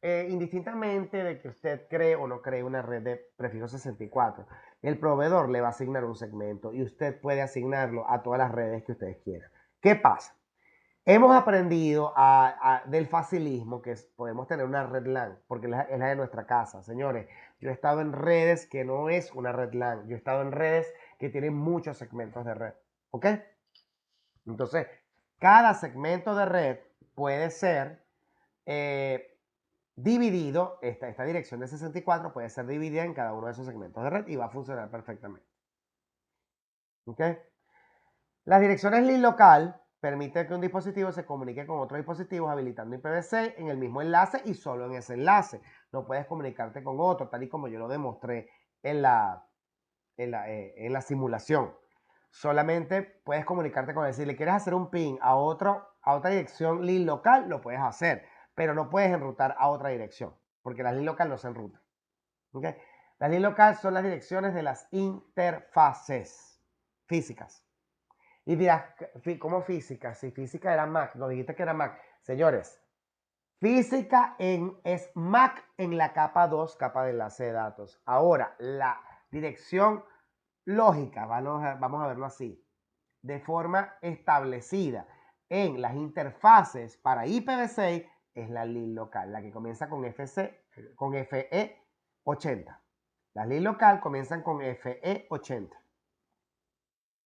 Indistintamente de que usted cree o no cree una red de prefijo 64, el proveedor le va a asignar un segmento y usted puede asignarlo a todas las redes que ustedes quieran. ¿Qué pasa? Hemos aprendido del facilismo que podemos tener una red LAN, porque es la de nuestra casa. Señores, yo he estado en redes que no es una red LAN. Yo he estado en redes que tienen muchos segmentos de red. ¿Ok? Entonces, cada segmento de red puede ser dividido, esta dirección de 64 puede ser dividida en cada uno de esos segmentos de red y va a funcionar perfectamente. ¿Ok? Las direcciones link local permiten que un dispositivo se comunique con otros dispositivos habilitando IPv6 en el mismo enlace y solo en ese enlace. No puedes comunicarte con otro, tal y como yo lo demostré en la simulación. Solamente puedes comunicarte con él. Si le quieres hacer un ping a otra dirección link local, lo puedes hacer, pero no puedes enrutar a otra dirección, porque las link local no se enrutan. ¿Okay? Las link local son las direcciones de las interfaces físicas. Y dirás, ¿cómo física? Si física era Mac, nos dijiste que era Mac. Señores, física es Mac en la capa 2, capa de enlace de datos. Ahora, la dirección lógica, vamos a verlo así, de forma establecida en las interfaces para IPv6 es la link local, la que comienza con con FE80. Las link local comienzan con FE80.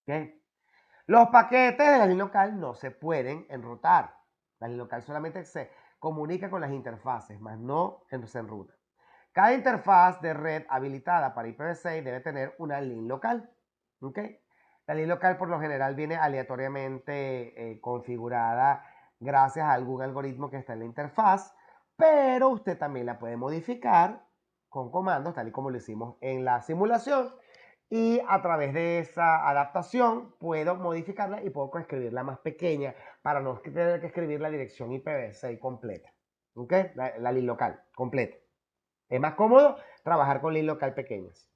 ¿Ok? Los paquetes de la línea local no se pueden enrutar. La línea local solamente se comunica con las interfaces, más no se enruta. Cada interfaz de red habilitada para IPv6 debe tener una línea local. ¿Okay? La línea local por lo general viene aleatoriamente configurada gracias a algún algoritmo que está en la interfaz, pero usted también la puede modificar con comandos, tal y como lo hicimos en la simulación, y a través de esa adaptación puedo modificarla y puedo escribirla más pequeña para no tener que escribir la dirección IPv6 completa, ¿ok? La link local completa. Es más cómodo trabajar con link local pequeñas.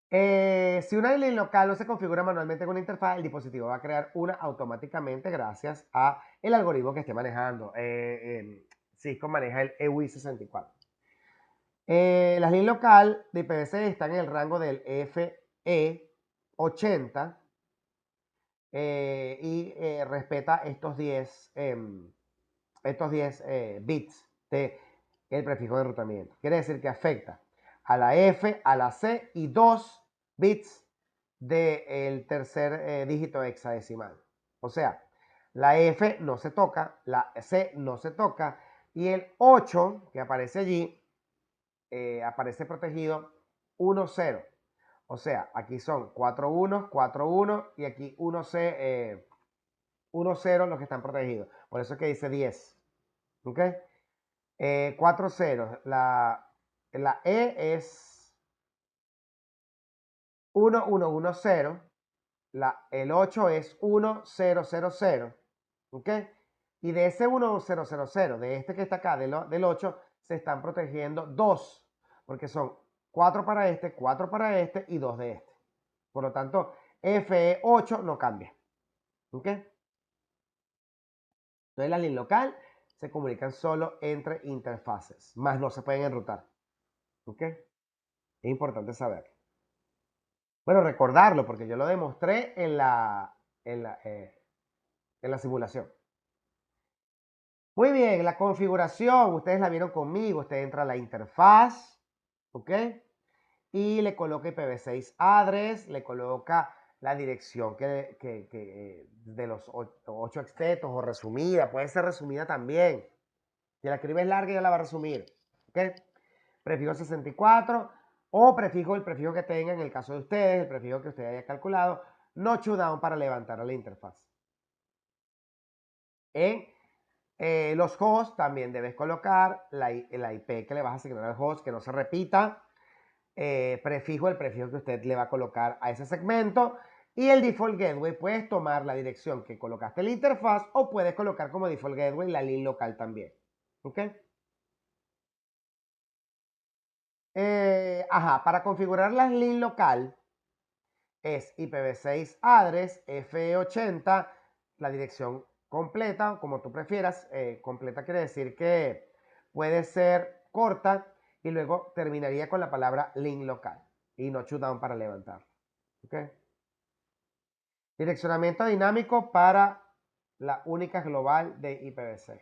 Si una link local no se configura manualmente con una interfaz, el dispositivo va a crear una automáticamente gracias a el algoritmo que esté manejando. Cisco maneja el EWI64. La link local de IPv6 está en el rango del FE80 y respeta estos 10 bits del prefijo de enrutamiento. Quiere decir que afecta a la F, a la C y 2 bits del tercer dígito hexadecimal. O sea, la F no se toca, la C no se toca y el 8 que aparece allí aparece protegido 1-0. O sea, aquí son 4 1, 4 1 y aquí 1-0 los que están protegidos. Por eso es que dice 10. ¿Ok? 4 ceros. La E es 1 1 1 0. El 8 es 1 0 0 0. ¿Ok? Y de ese 1 0 0 0, de este que está acá, del 8, se están protegiendo 2. Porque son 4 para este, 4 para este y 2 de este. Por lo tanto, FE8 no cambia. ¿Ok? Entonces la link local se comunican solo entre interfaces, más no se pueden enrutar. ¿Ok? Es importante saber. Bueno, recordarlo, porque yo lo demostré en la simulación. Muy bien, la configuración, ustedes la vieron conmigo. Usted entra a la interfaz, ¿ok? Y le coloca IPv6 address, le coloca la dirección de los 8 extetos o resumida, puede ser resumida también. Si la escribes larga ya la va a resumir, ¿ok? Prefijo 64 o el prefijo que tenga en el caso de ustedes, el prefijo que usted haya calculado, notch down para levantar a la interfaz. En los hosts también debes colocar la IP que le vas a asignar al host, que no se repita. El prefijo que usted le va a colocar a ese segmento. Y el default gateway, puedes tomar la dirección que colocaste en la interfaz o puedes colocar como default gateway la link local también. ¿Ok? Para configurar la link local es IPv6 address F80, la dirección completa, como tú prefieras. Completa quiere decir que puede ser corta y luego terminaría con la palabra link local y no down para levantar. ¿Ok? Direccionamiento dinámico para la única global de IPv6.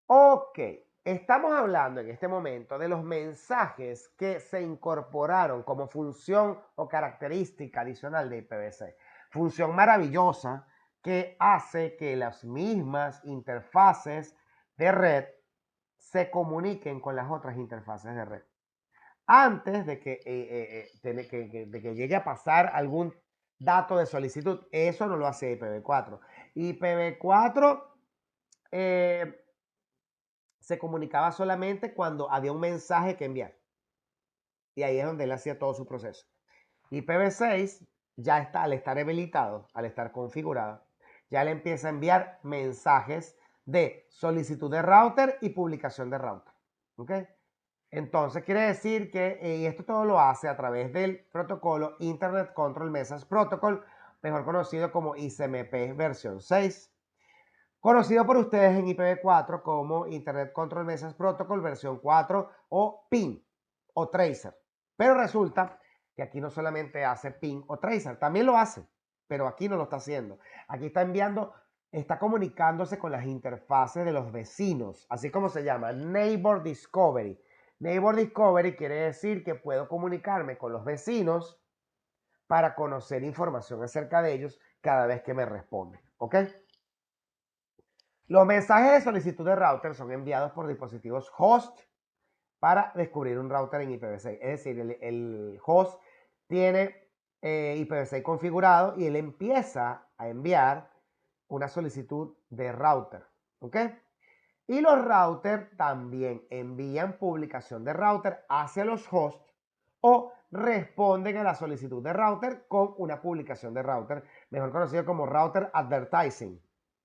Ok, estamos hablando en este momento de los mensajes que se incorporaron como función o característica adicional de IPv6. Función maravillosa que hace que las mismas interfaces de red se comuniquen con las otras interfaces de red. Antes de que llegue a pasar algún dato de solicitud, eso no lo hace IPv4. IPv4 se comunicaba solamente cuando había un mensaje que enviar. Y ahí es donde él hacía todo su proceso. IPv6 ya está, al estar habilitado, al estar configurado, ya le empieza a enviar mensajes de solicitud de router y publicación de router. ¿Ok? Entonces quiere decir que y esto todo lo hace a través del protocolo Internet Control Message Protocol, mejor conocido como ICMP versión 6. Conocido por ustedes en IPv4 como Internet Control Message Protocol versión 4 o PIN o Tracer. Pero resulta que aquí no solamente hace PIN o Tracer, también lo hace, pero aquí no lo está haciendo. Aquí está enviando, está comunicándose con las interfaces de los vecinos, así como se llama, Neighbor Discovery. Neighbor Discovery quiere decir que puedo comunicarme con los vecinos para conocer información acerca de ellos cada vez que me responden. ¿Ok? Los mensajes de solicitud de router son enviados por dispositivos host para descubrir un router en IPv6. Es decir, el host tiene IPv6 configurado y él empieza a enviar una solicitud de router. ¿Ok? Y los routers también envían publicación de router hacia los hosts o responden a la solicitud de router con una publicación de router, mejor conocido como router advertising.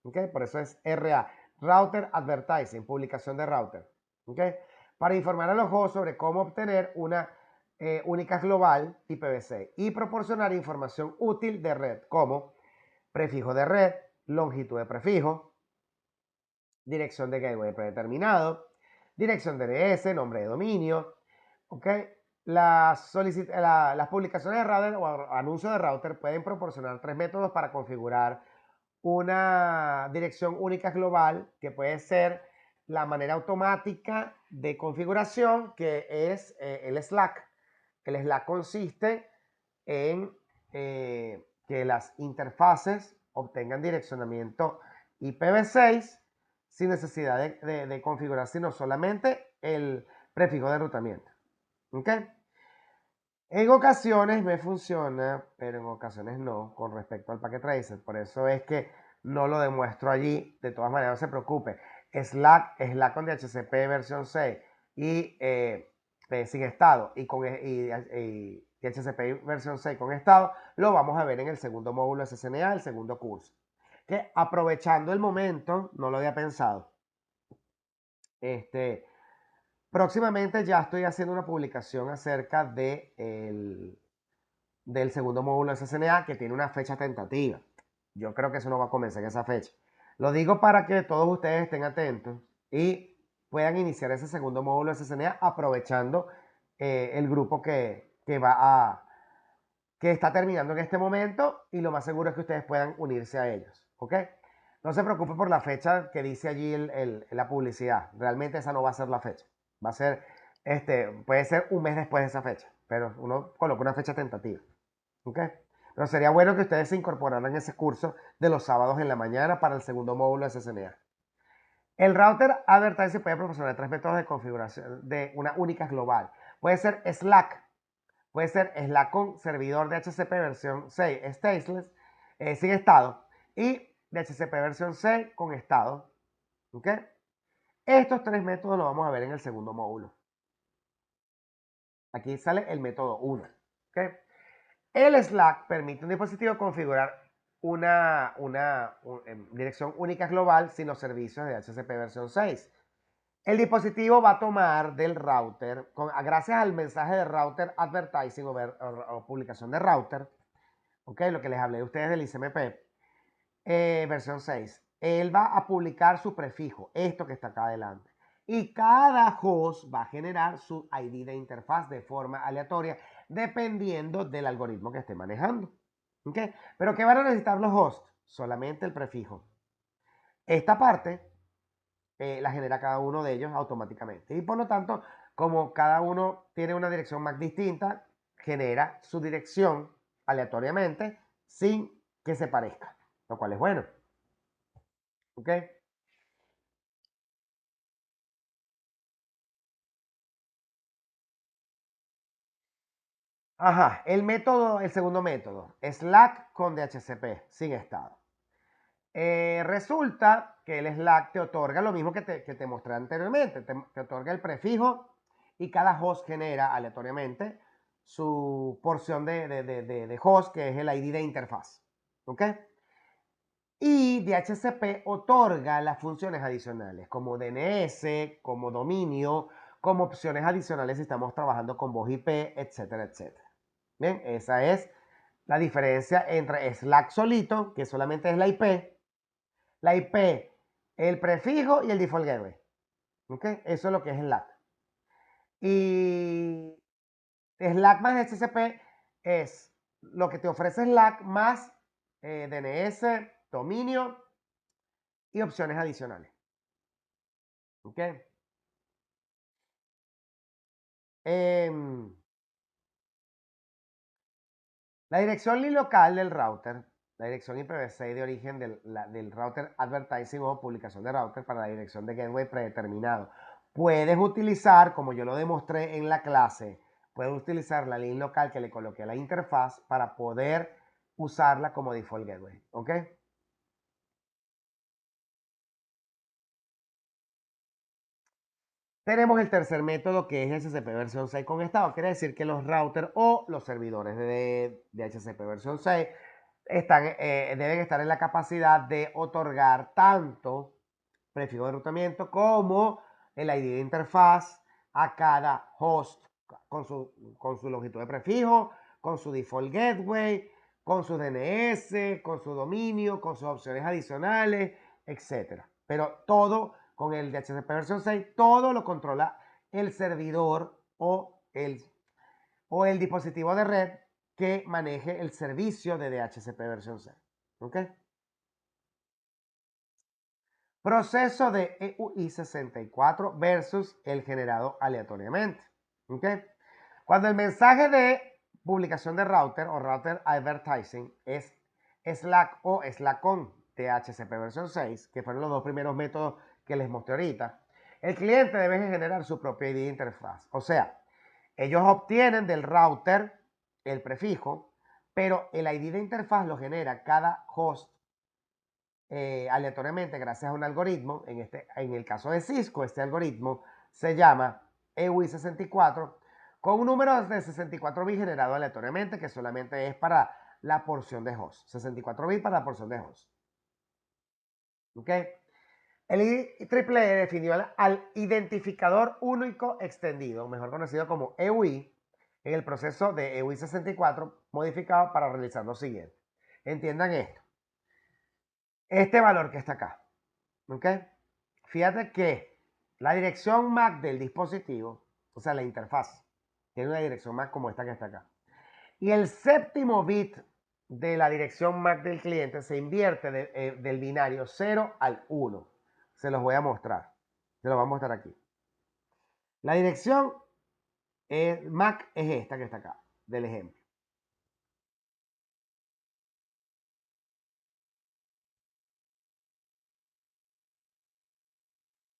¿Okay? Por eso es RA, router advertising, publicación de router. ¿Okay? Para informar a los hosts sobre cómo obtener una única global IPv6 y proporcionar información útil de red como prefijo de red, longitud de prefijo, dirección de gateway predeterminado, dirección DNS, nombre de dominio, ¿ok? Las publicaciones de router o anuncios de router pueden proporcionar 3 métodos para configurar una dirección única global, que puede ser la manera automática de configuración, que es el Slack. El Slack consiste en que las interfaces obtengan direccionamiento IPv6 sin necesidad de configurar, sino solamente el prefijo de enrutamiento. ¿Ok? En ocasiones me funciona, pero en ocasiones no, con respecto al packet tracer. Por eso es que no lo demuestro allí. De todas maneras, no se preocupe. Slack con DHCP versión 6 y sin estado y con DHCP versión 6 con estado, lo vamos a ver en el segundo módulo de SSNA, el segundo curso. Que aprovechando el momento, no lo había pensado. Próximamente ya estoy haciendo una publicación acerca del segundo módulo de SSNA que tiene una fecha tentativa. Yo creo que eso no va a comenzar en esa fecha. Lo digo para que todos ustedes estén atentos y puedan iniciar ese segundo módulo de SSNA aprovechando el grupo que está terminando en este momento, y lo más seguro es que ustedes puedan unirse a ellos. ¿Ok? No se preocupe por la fecha que dice allí la publicidad. Realmente esa no va a ser la fecha. Va a ser, puede ser un mes después de esa fecha, pero uno coloca una fecha tentativa. ¿Ok? Pero sería bueno que ustedes se incorporaran en ese curso de los sábados en la mañana para el segundo módulo de SSNA. El router advertising puede proporcionar 3 métodos de configuración de una única global. Puede ser Slack. Puede ser Slack con servidor de DHCP versión 6 stateless, sin estado, y DHCP versión 6 con estado. ¿Ok? Estos 3 métodos los vamos a ver en el segundo módulo. Aquí sale el método 1. ¿Ok? El Slack permite a un dispositivo configurar una dirección única global sin los servicios de DHCP versión 6. El dispositivo va a tomar del router, gracias al mensaje de router advertising o publicación de router, ¿okay? Lo que les hablé de ustedes del ICMP, versión 6. Él va a publicar su prefijo, esto que está acá adelante. Y cada host va a generar su ID de interfaz de forma aleatoria, dependiendo del algoritmo que esté manejando. ¿Okay? Pero ¿qué van a necesitar los hosts? Solamente el prefijo. Esta parte la genera cada uno de ellos automáticamente. Y por lo tanto, como cada uno tiene una dirección MAC distinta, genera su dirección aleatoriamente sin que se parezca, lo cual es bueno. ¿Ok? Ajá, el segundo método, Slack con DHCP, sin estado. Resulta que el Slack te otorga lo mismo que te mostré anteriormente, te otorga el prefijo y cada host genera aleatoriamente su porción de host, que es el ID de interfaz. ¿Ok? Y DHCP otorga las funciones adicionales, como DNS, como dominio, como opciones adicionales si estamos trabajando con voz IP, etcétera, etcétera. Bien, esa es la diferencia entre Slack solito, que solamente es la IP, el prefijo y el default gateway. ¿Ok? Eso es lo que es Slack. Y Slack más DHCP es lo que te ofrece Slack más DNS, dominio y opciones adicionales. ¿Ok? La dirección local del router, la dirección IPv6 de origen del router advertising o publicación de router para la dirección de gateway predeterminado. Puedes utilizar, como yo lo demostré en la clase, puede utilizar la link local que le coloqué a la interfaz para poder usarla como default gateway, ¿ok? Tenemos el tercer método que es HCP versión 6 con estado. Quiere decir que los routers o los servidores de HCP versión 6 deben estar en la capacidad de otorgar tanto prefijo de enrutamiento como el ID de interfaz a cada host con su longitud de prefijo, con su default gateway, con su DNS, con su dominio, con sus opciones adicionales, etc. Pero todo con el DHCP versión 6, todo lo controla el servidor o el dispositivo de red que maneje el servicio de DHCP versión 6. ¿Ok? Proceso de EUI64 versus el generado aleatoriamente. ¿Ok? Cuando el mensaje de publicación de router o router advertising es Slack o Slackon DHCP versión 6, que fueron los dos primeros métodos que les mostré ahorita, el cliente debe generar su propia ID de interfaz. O sea, ellos obtienen del router el prefijo, pero el ID de interfaz lo genera cada host aleatoriamente gracias a un algoritmo. En el caso de Cisco, este algoritmo se llama EUI64 con un número de 64 bits generado aleatoriamente que solamente es para la porción de host. 64 bits para la porción de host. ¿Ok? El IEEE definió al identificador único extendido, mejor conocido como EUI, en el proceso de EUI 64 modificado para realizar lo siguiente. Entiendan esto. Este valor que está acá, ¿ok? Fíjate que la dirección MAC del dispositivo, o sea, la interfaz, tiene una dirección MAC como esta que está acá. Y el séptimo bit de la dirección MAC del cliente se invierte del binario 0 al 1. Se los voy a mostrar. Se los voy a mostrar aquí. La dirección MAC es esta que está acá, del ejemplo.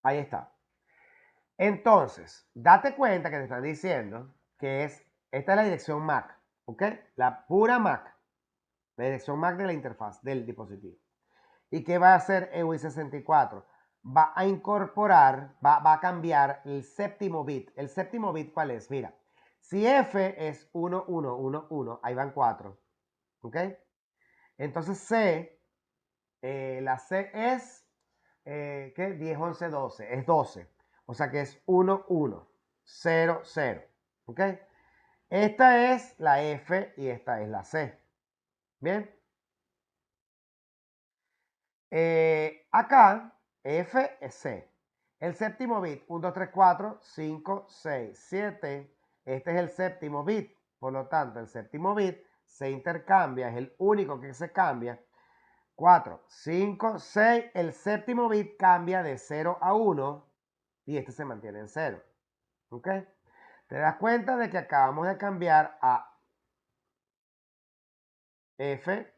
Ahí está. Entonces, date cuenta que te están diciendo que esta es la dirección MAC, ¿ok? La pura MAC, la dirección MAC de la interfaz del dispositivo. ¿Y qué va a hacer EUI 64? Va a incorporar, va a cambiar el séptimo bit. ¿El séptimo bit cuál es? Mira, si F es 1, 1, 1, 1, ahí van 4, ¿ok? Entonces C, la C es, ¿qué? 10, 11, 12, es 12. O sea que es 1, 1, 0, 0, ¿ok? Esta es la F y esta es la C. Bien. Acá, F es C. El séptimo bit, 1, 2, 3, 4, 5, 6, 7. Este es el séptimo bit. Por lo tanto, el séptimo bit se intercambia, es el único que se cambia. 4, 5, 6. El séptimo bit cambia de 0 a 1 y este se mantiene en 0. ¿Ok? Te das cuenta de que acabamos de cambiar a F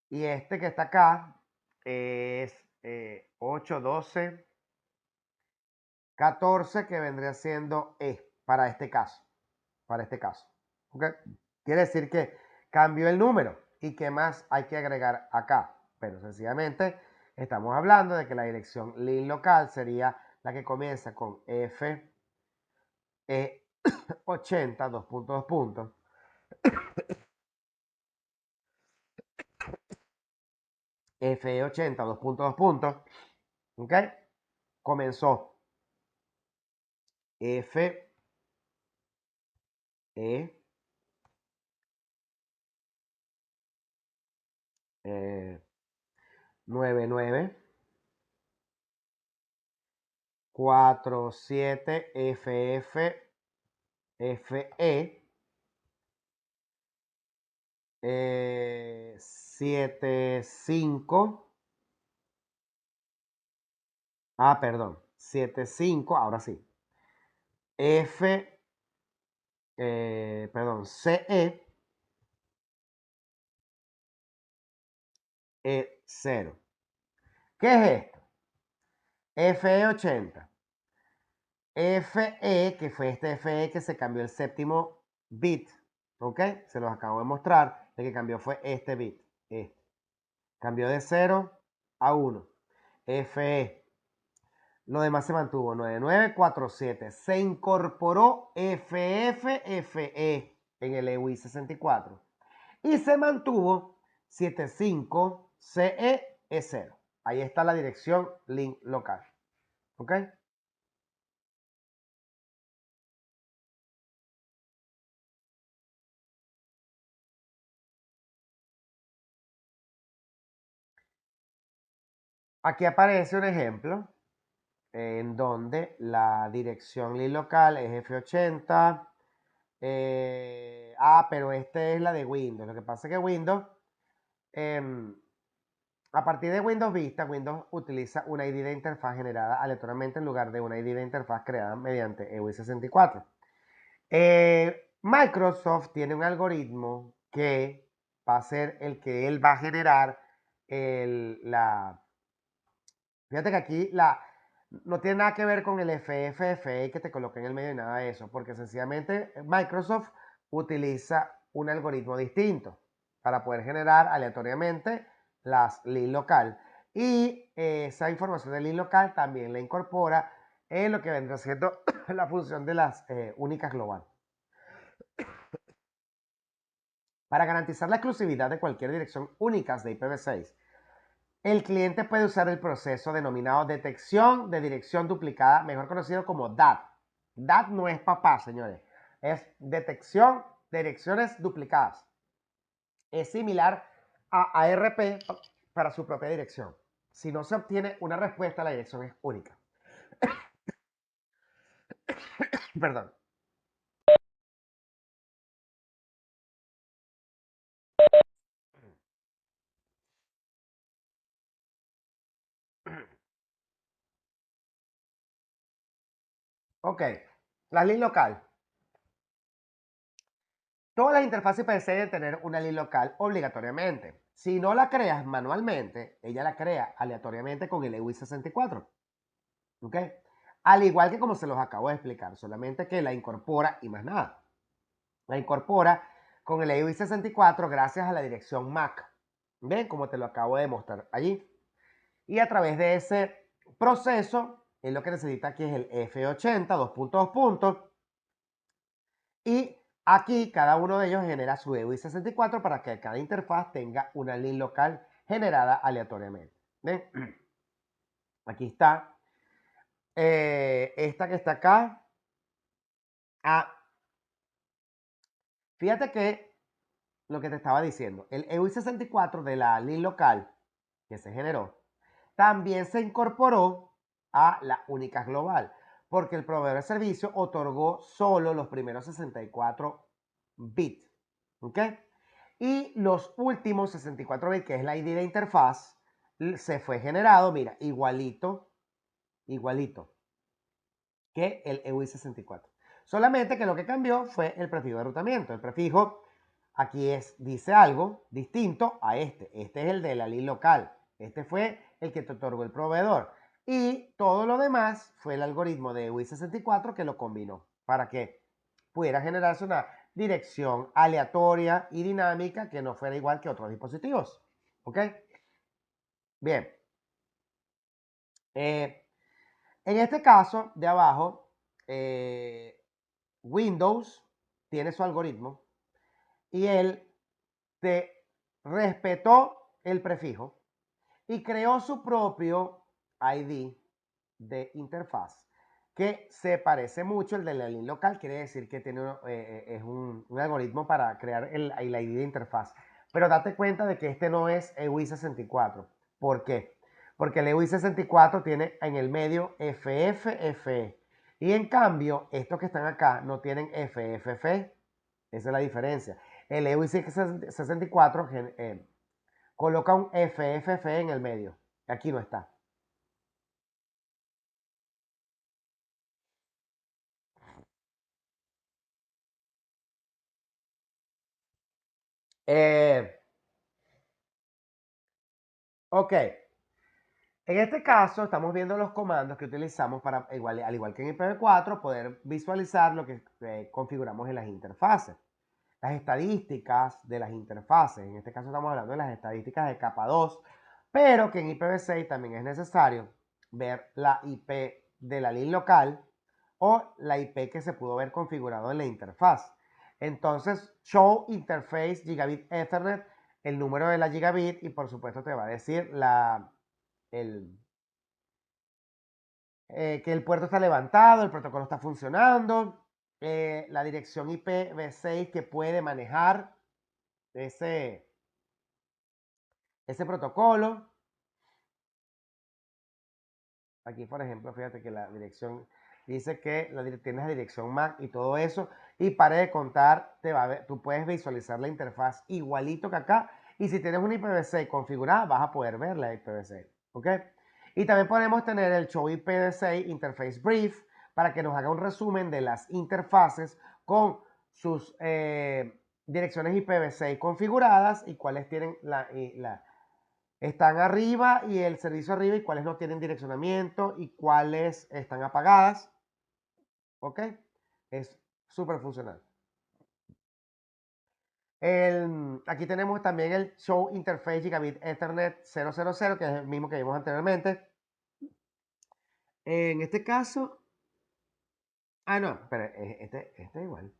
y este que está acá es 8, 12, 14 que vendría siendo E para este caso. Para este caso. ¿Okay? Quiere decir que cambió el número. ¿Y qué más hay que agregar acá? Pero sencillamente estamos hablando de que la dirección link local sería la que comienza con F E 80, 2 puntos, 2 puntos. F E 80, 2 puntos, 2 puntos. ¿Ok? Comenzó F E 99 47 FF FE 75. Perdón. 75, ahora sí. Perdón, CE 0. ¿Qué es esto? FE 80. FE, que fue este FE que se cambió el séptimo bit, ¿ok? Se los acabo de mostrar. El que cambió fue este bit, este. Cambió de 0 a 1. FE. Lo demás se mantuvo, 9947. Se incorporó FFFE en el EWI 64. Y se mantuvo 75CE0. Ahí está la dirección link local. ¿Ok? Aquí aparece un ejemplo en donde la dirección link local es F80. Pero esta es la de Windows. Lo que pasa es que Windows, a partir de Windows Vista, Windows utiliza una ID de interfaz generada aleatoriamente en lugar de una ID de interfaz creada mediante EWI 64. Microsoft tiene un algoritmo que va a ser el que él va a generar Fíjate que aquí no tiene nada que ver con el FFFE que te coloqué en el medio y nada de eso, porque sencillamente Microsoft utiliza un algoritmo distinto para poder generar aleatoriamente las list local. Y esa información de list local también la incorpora en lo que vendrá siendo la función de las únicas global. Para garantizar la exclusividad de cualquier dirección únicas de IPv6, el cliente puede usar el proceso denominado detección de dirección duplicada, mejor conocido como DAD. DAD no es papá, señores. Es detección de direcciones duplicadas. Es similar a ARP para su propia dirección. Si no se obtiene una respuesta, la dirección es única. Perdón. Ok. La link local. Todas las interfaces IPv6 deben tener una link local obligatoriamente. Si no la creas manualmente, ella la crea aleatoriamente con el EWI 64. ¿Ok? Al igual que como se los acabo de explicar, solamente que la incorpora y más nada. La incorpora con el EWI 64 gracias a la dirección MAC. ¿Ven? Como te lo acabo de mostrar allí. Y a través de ese proceso, es lo que necesita aquí es el F80, 2.2 y aquí cada uno de ellos genera su EWI 64 para que cada interfaz tenga una link local generada aleatoriamente. ¿Ven? Aquí está. Esta que está acá. Fíjate que lo que te estaba diciendo, el EWI 64 de la link local que se generó, también se incorporó a la únicas global, porque el proveedor de servicio otorgó solo los primeros 64 bits. ¿Ok? Y los últimos 64 bits, que es la ID de interfaz, se fue generado, mira, igualito que el EWI 64. Solamente que lo que cambió fue el prefijo de enrutamiento. El prefijo aquí dice algo distinto a este. Este es el de la link local. Este fue el que te otorgó el proveedor. Y todo lo demás fue el algoritmo de EWI 64 que lo combinó para que pudiera generarse una dirección aleatoria y dinámica que no fuera igual que otros dispositivos. ¿Ok? Bien. En este caso de abajo, Windows tiene su algoritmo y él te respetó el prefijo y creó su propio ID de interfaz que se parece mucho al de la link local, quiere decir que tiene es un algoritmo para crear el ID de interfaz. Pero date cuenta de que este no es EWI 64. ¿Por qué? Porque el EWI 64 tiene en el medio FFFE. Y en cambio, estos que están acá no tienen FFFE. Esa es la diferencia. El EWI 64 coloca un FFFE en el medio. Aquí no está. Ok. En este caso, estamos viendo los comandos que utilizamos para, al igual que en IPv4, poder visualizar lo que configuramos en las interfaces. Las estadísticas de las interfaces, en este caso estamos hablando de las estadísticas de capa 2, pero que en IPv6 también es necesario ver la IP de la LIN local o la IP que se pudo ver configurado en la interfaz. Entonces, show interface gigabit ethernet, el número de la gigabit, y por supuesto te va a decir que el puerto está levantado, el protocolo está funcionando, la dirección IPv6 que puede manejar ese protocolo. Aquí, por ejemplo, fíjate que la dirección dice que tienes la dirección MAC y todo eso. Y pare de contar, tú puedes visualizar la interfaz igualito que acá. Y si tienes una IPv6 configurada, vas a poder ver la IPv6. ¿Ok? Y también podemos tener el show IPv6 Interface Brief para que nos haga un resumen de las interfaces con sus direcciones IPv6 configuradas y cuáles tienen están arriba y el servicio arriba y cuáles no tienen direccionamiento y cuáles están apagadas. ¿Ok? Es súper funcional. Aquí tenemos también el Show Interface Gigabit Ethernet 000, que es el mismo que vimos anteriormente. En este caso... Ah, no, pero este es igual.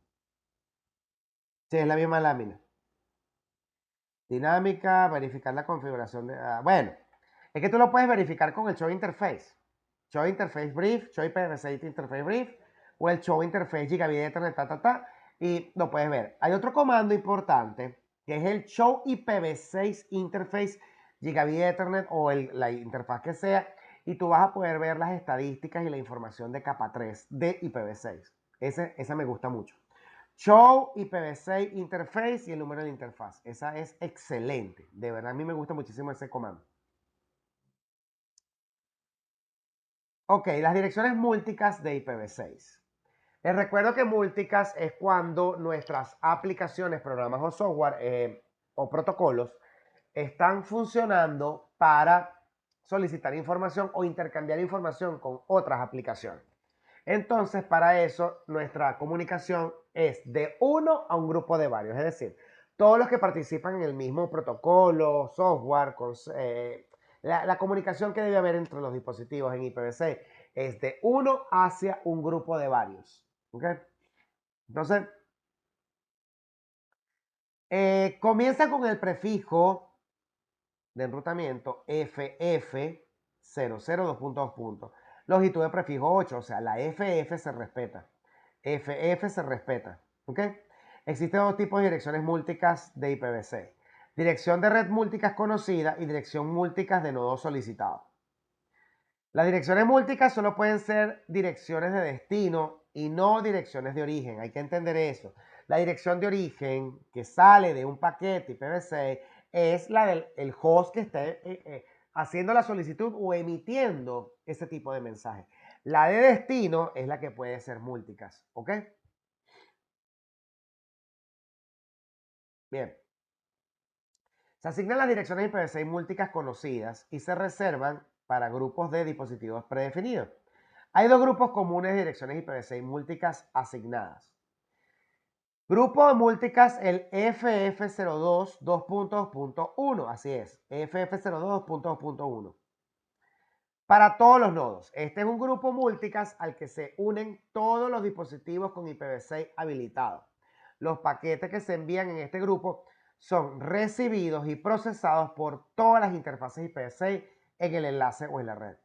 Sí, es la misma lámina. Dinámica, verificar la configuración de... bueno, es que tú lo puedes verificar con el Show Interface. Show Interface Brief, Show IPv6 Interface Brief, o el Show Interface Gigabit Ethernet, y lo puedes ver. Hay otro comando importante, que es el Show IPv6 Interface Gigabit Ethernet, o la interfaz que sea, y tú vas a poder ver las estadísticas y la información de capa 3 de IPv6. Esa me gusta mucho. Show IPv6 Interface y el número de interfaz. Esa es excelente. De verdad, a mí me gusta muchísimo ese comando. Ok, las direcciones múlticas de IPv6. Les recuerdo que multicast es cuando nuestras aplicaciones, programas o software o protocolos están funcionando para solicitar información o intercambiar información con otras aplicaciones. Entonces, para eso, nuestra comunicación es de uno a un grupo de varios. Es decir, todos los que participan en el mismo protocolo, software, la comunicación que debe haber entre los dispositivos en IPv6 es de uno hacia un grupo de varios. ¿Ok? Entonces, comienza con el prefijo de enrutamiento FF002.2. Longitud de prefijo 8, o sea, la FF se respeta. FF se respeta. ¿Ok? Existen dos tipos de direcciones múlticas de IPv6. Dirección de red múlticas conocida y dirección múlticas de nodo solicitado. Las direcciones múlticas solo pueden ser direcciones de destino y no direcciones de origen. Hay que entender eso. La dirección de origen que sale de un paquete IPv6 es la del host que esté haciendo la solicitud o emitiendo ese tipo de mensaje. La de destino es la que puede ser múlticas. ¿Ok? Bien. Se asignan las direcciones IPv6 múlticas conocidas y se reservan para grupos de dispositivos predefinidos. Hay dos grupos comunes de direcciones IPv6 múlticas asignadas. Grupo de múlticas, el FF02 2.2.1, así es, FF02 2.2.1. Para todos los nodos, este es un grupo múlticas al que se unen todos los dispositivos con IPv6 habilitados. Los paquetes que se envían en este grupo son recibidos y procesados por todas las interfaces IPv6 en el enlace o en la red.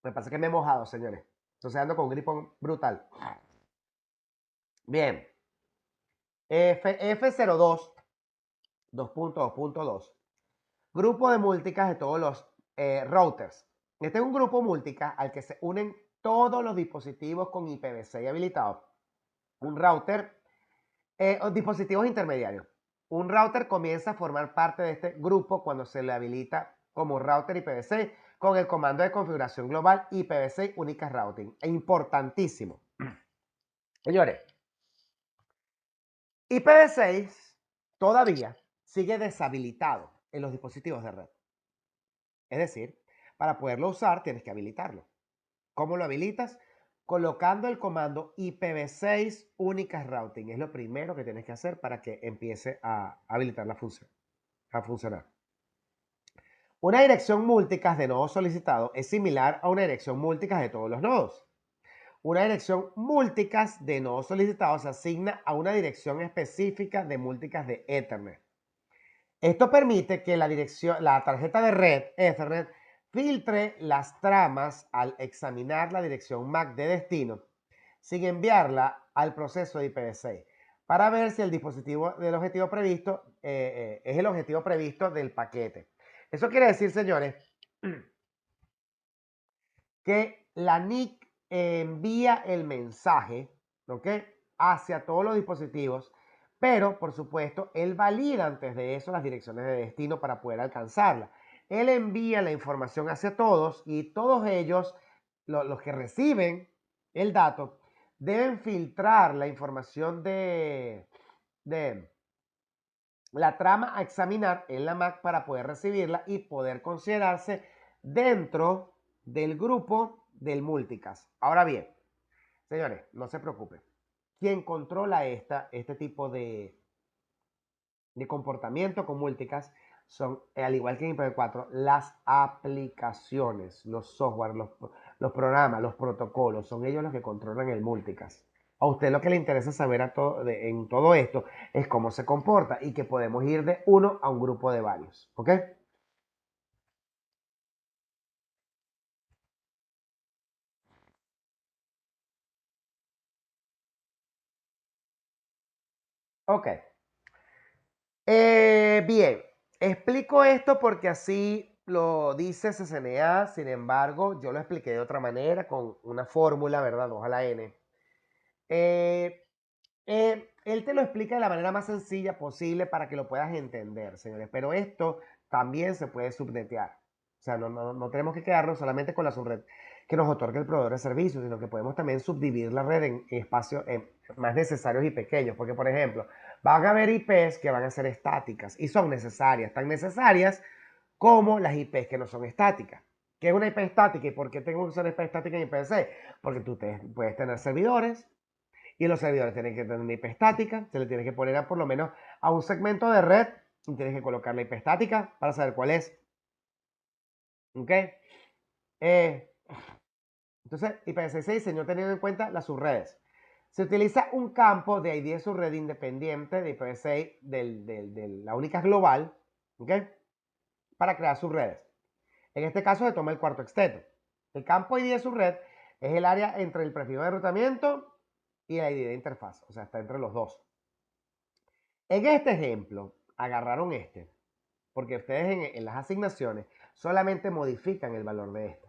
Me pasa que me he mojado, señores. Entonces ando con un gripón brutal. Bien. F02 2.2.2. Grupo de múlticas de todos los routers. Este es un grupo múlticas al que se unen todos los dispositivos con IPv6 habilitados. Un router o dispositivos intermediarios. Un router comienza a formar parte de este grupo cuando se le habilita como router IPv6 con el comando de configuración global IPv6 Unicast Routing. Es importantísimo. Señores, IPv6 todavía sigue deshabilitado en los dispositivos de red. Es decir, para poderlo usar tienes que habilitarlo. ¿Cómo lo habilitas? Colocando el comando IPv6 Unicast Routing. Es lo primero que tienes que hacer para que empiece a habilitar la función, a funcionar. Una dirección multicast de nodo solicitado es similar a una dirección multicast de todos los nodos. Una dirección multicast de nodo solicitado se asigna a una dirección específica de multicast de Ethernet. Esto permite que la tarjeta de red Ethernet filtre las tramas al examinar la dirección MAC de destino sin enviarla al proceso de IPv6 para ver si el dispositivo del objetivo previsto es el objetivo previsto del paquete. Eso quiere decir, señores, que la NIC envía el mensaje, ¿ok?, hacia todos los dispositivos, pero por supuesto él valida antes de eso las direcciones de destino para poder alcanzarla. Él envía la información hacia todos y todos ellos, los que reciben el dato, deben filtrar la información de la trama a examinar en la MAC para poder recibirla y poder considerarse dentro del grupo del multicast. Ahora bien, señores, no se preocupen. Quien controla este tipo de comportamiento con multicast son, al igual que en IPv4, las aplicaciones, los software, los programas, los protocolos. Son ellos los que controlan el multicast. A usted lo que le interesa saber en todo esto es cómo se comporta y que podemos ir de uno a un grupo de varios. ¿Ok? Ok. Bien, explico esto porque así lo dice CCNA, sin embargo, yo lo expliqué de otra manera con una fórmula, ¿verdad? 2 a la n. Él te lo explica de la manera más sencilla posible para que lo puedas entender, señores, pero esto también se puede subnetear. O sea, no tenemos que quedarnos solamente con la subred que nos otorga el proveedor de servicios, sino que podemos también subdividir la red en espacios más necesarios y pequeños. Porque, por ejemplo, van a haber IPs que van a ser estáticas y son necesarias, tan necesarias como las IPs que no son estáticas. ¿Qué es una IP estática y por qué tengo que usar IP estática en IPv6? Porque tú puedes tener servidores y los servidores tienen que tener una IP estática, se le tiene que poner por lo menos a un segmento de red y tienes que colocar la IP estática para saber cuál es. ¿Ok? Entonces, IPv6 se diseñó teniendo en cuenta las subredes. Se utiliza un campo de ID de subred independiente de IPv6 de la única global, ¿ok?, para crear subredes. En este caso se toma el cuarto exteto. El campo ID de subred es el área entre el prefijo de enrutamiento y el ID de interfaz, o sea, está entre los dos. En este ejemplo, agarraron este, porque ustedes en las asignaciones solamente modifican el valor de este.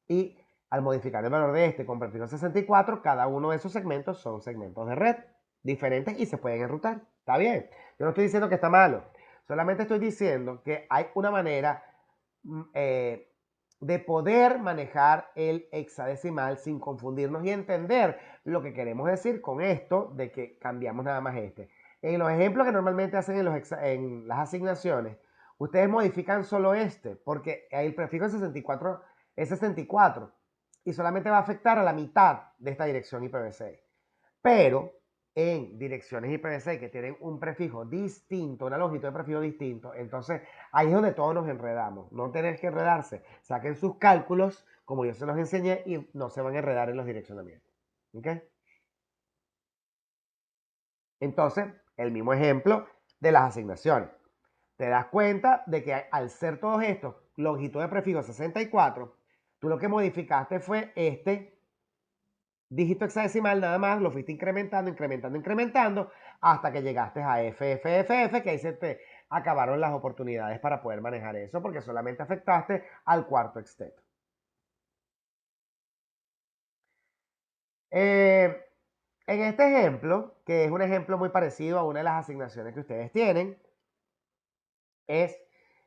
Y al modificar el valor de este con prefijo 64, cada uno de esos segmentos son segmentos de red diferentes y se pueden enrutar. Está bien. Yo no estoy diciendo que está malo. Solamente estoy diciendo que hay una manera de poder manejar el hexadecimal sin confundirnos y entender lo que queremos decir con esto de que cambiamos nada más este. En los ejemplos que normalmente hacen en las asignaciones, ustedes modifican solo este, porque el prefijo 64 es 64 y solamente va a afectar a la mitad de esta dirección IPv6. Pero en direcciones IPv6 que tienen un prefijo distinto, una longitud de prefijo distinto, entonces ahí es donde todos nos enredamos. No tener que enredarse. Saquen sus cálculos, como yo se los enseñé, y no se van a enredar en los direccionamientos. ¿Ok? Entonces, el mismo ejemplo de las asignaciones. Te das cuenta de que al ser todos estos longitud de prefijo 64, tú lo que modificaste fue este dígito hexadecimal nada más, lo fuiste incrementando, incrementando, incrementando, hasta que llegaste a FFFF, que ahí se te acabaron las oportunidades para poder manejar eso, porque solamente afectaste al cuarto exteto. En este ejemplo, que es un ejemplo muy parecido a una de las asignaciones que ustedes tienen, es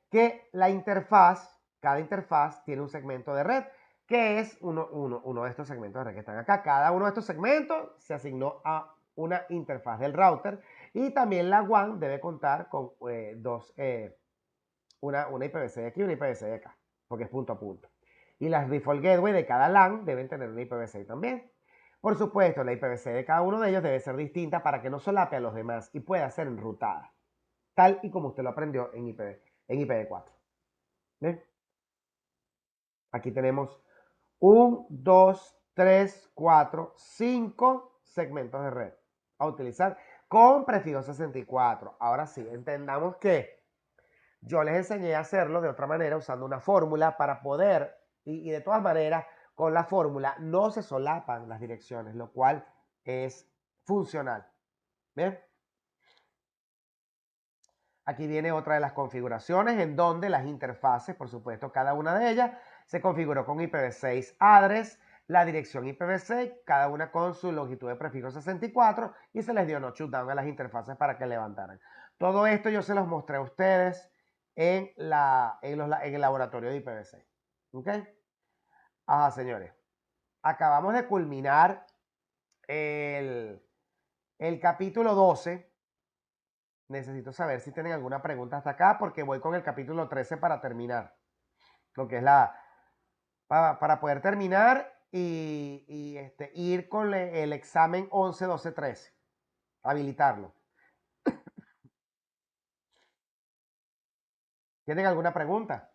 que la interfaz Cada interfaz tiene un segmento de red, que es uno de estos segmentos de red que están acá. Cada uno de estos segmentos se asignó a una interfaz del router y también la WAN debe contar con una IPv6 de aquí y una IPv6 de acá, porque es punto a punto. Y las default gateway de cada LAN deben tener una IPv6 también. Por supuesto, la IPv6 de cada uno de ellos debe ser distinta para que no solape a los demás y pueda ser enrutada, tal y como usted lo aprendió en IPv4. ¿Ven? Aquí tenemos 1, 2, 3, 4, 5 segmentos de red a utilizar con prefijo 64. Ahora sí, entendamos que yo les enseñé a hacerlo de otra manera usando una fórmula para poder, y de todas maneras, con la fórmula no se solapan las direcciones, lo cual es funcional. ¿Bien? Aquí viene otra de las configuraciones en donde las interfaces, por supuesto, cada una de ellas se configuró con IPv6 address, la dirección IPv6, cada una con su longitud de prefijo 64 y se les dio no shutdown a las interfaces para que levantaran. Todo esto yo se los mostré a ustedes en el laboratorio de IPv6. ¿Ok? Ajá, señores. Acabamos de culminar el capítulo 12. Necesito saber si tienen alguna pregunta hasta acá porque voy con el capítulo 13 para terminar. Lo que es para poder terminar y ir con el examen 11, 12, 13. Habilitarlo. ¿Tienen alguna pregunta?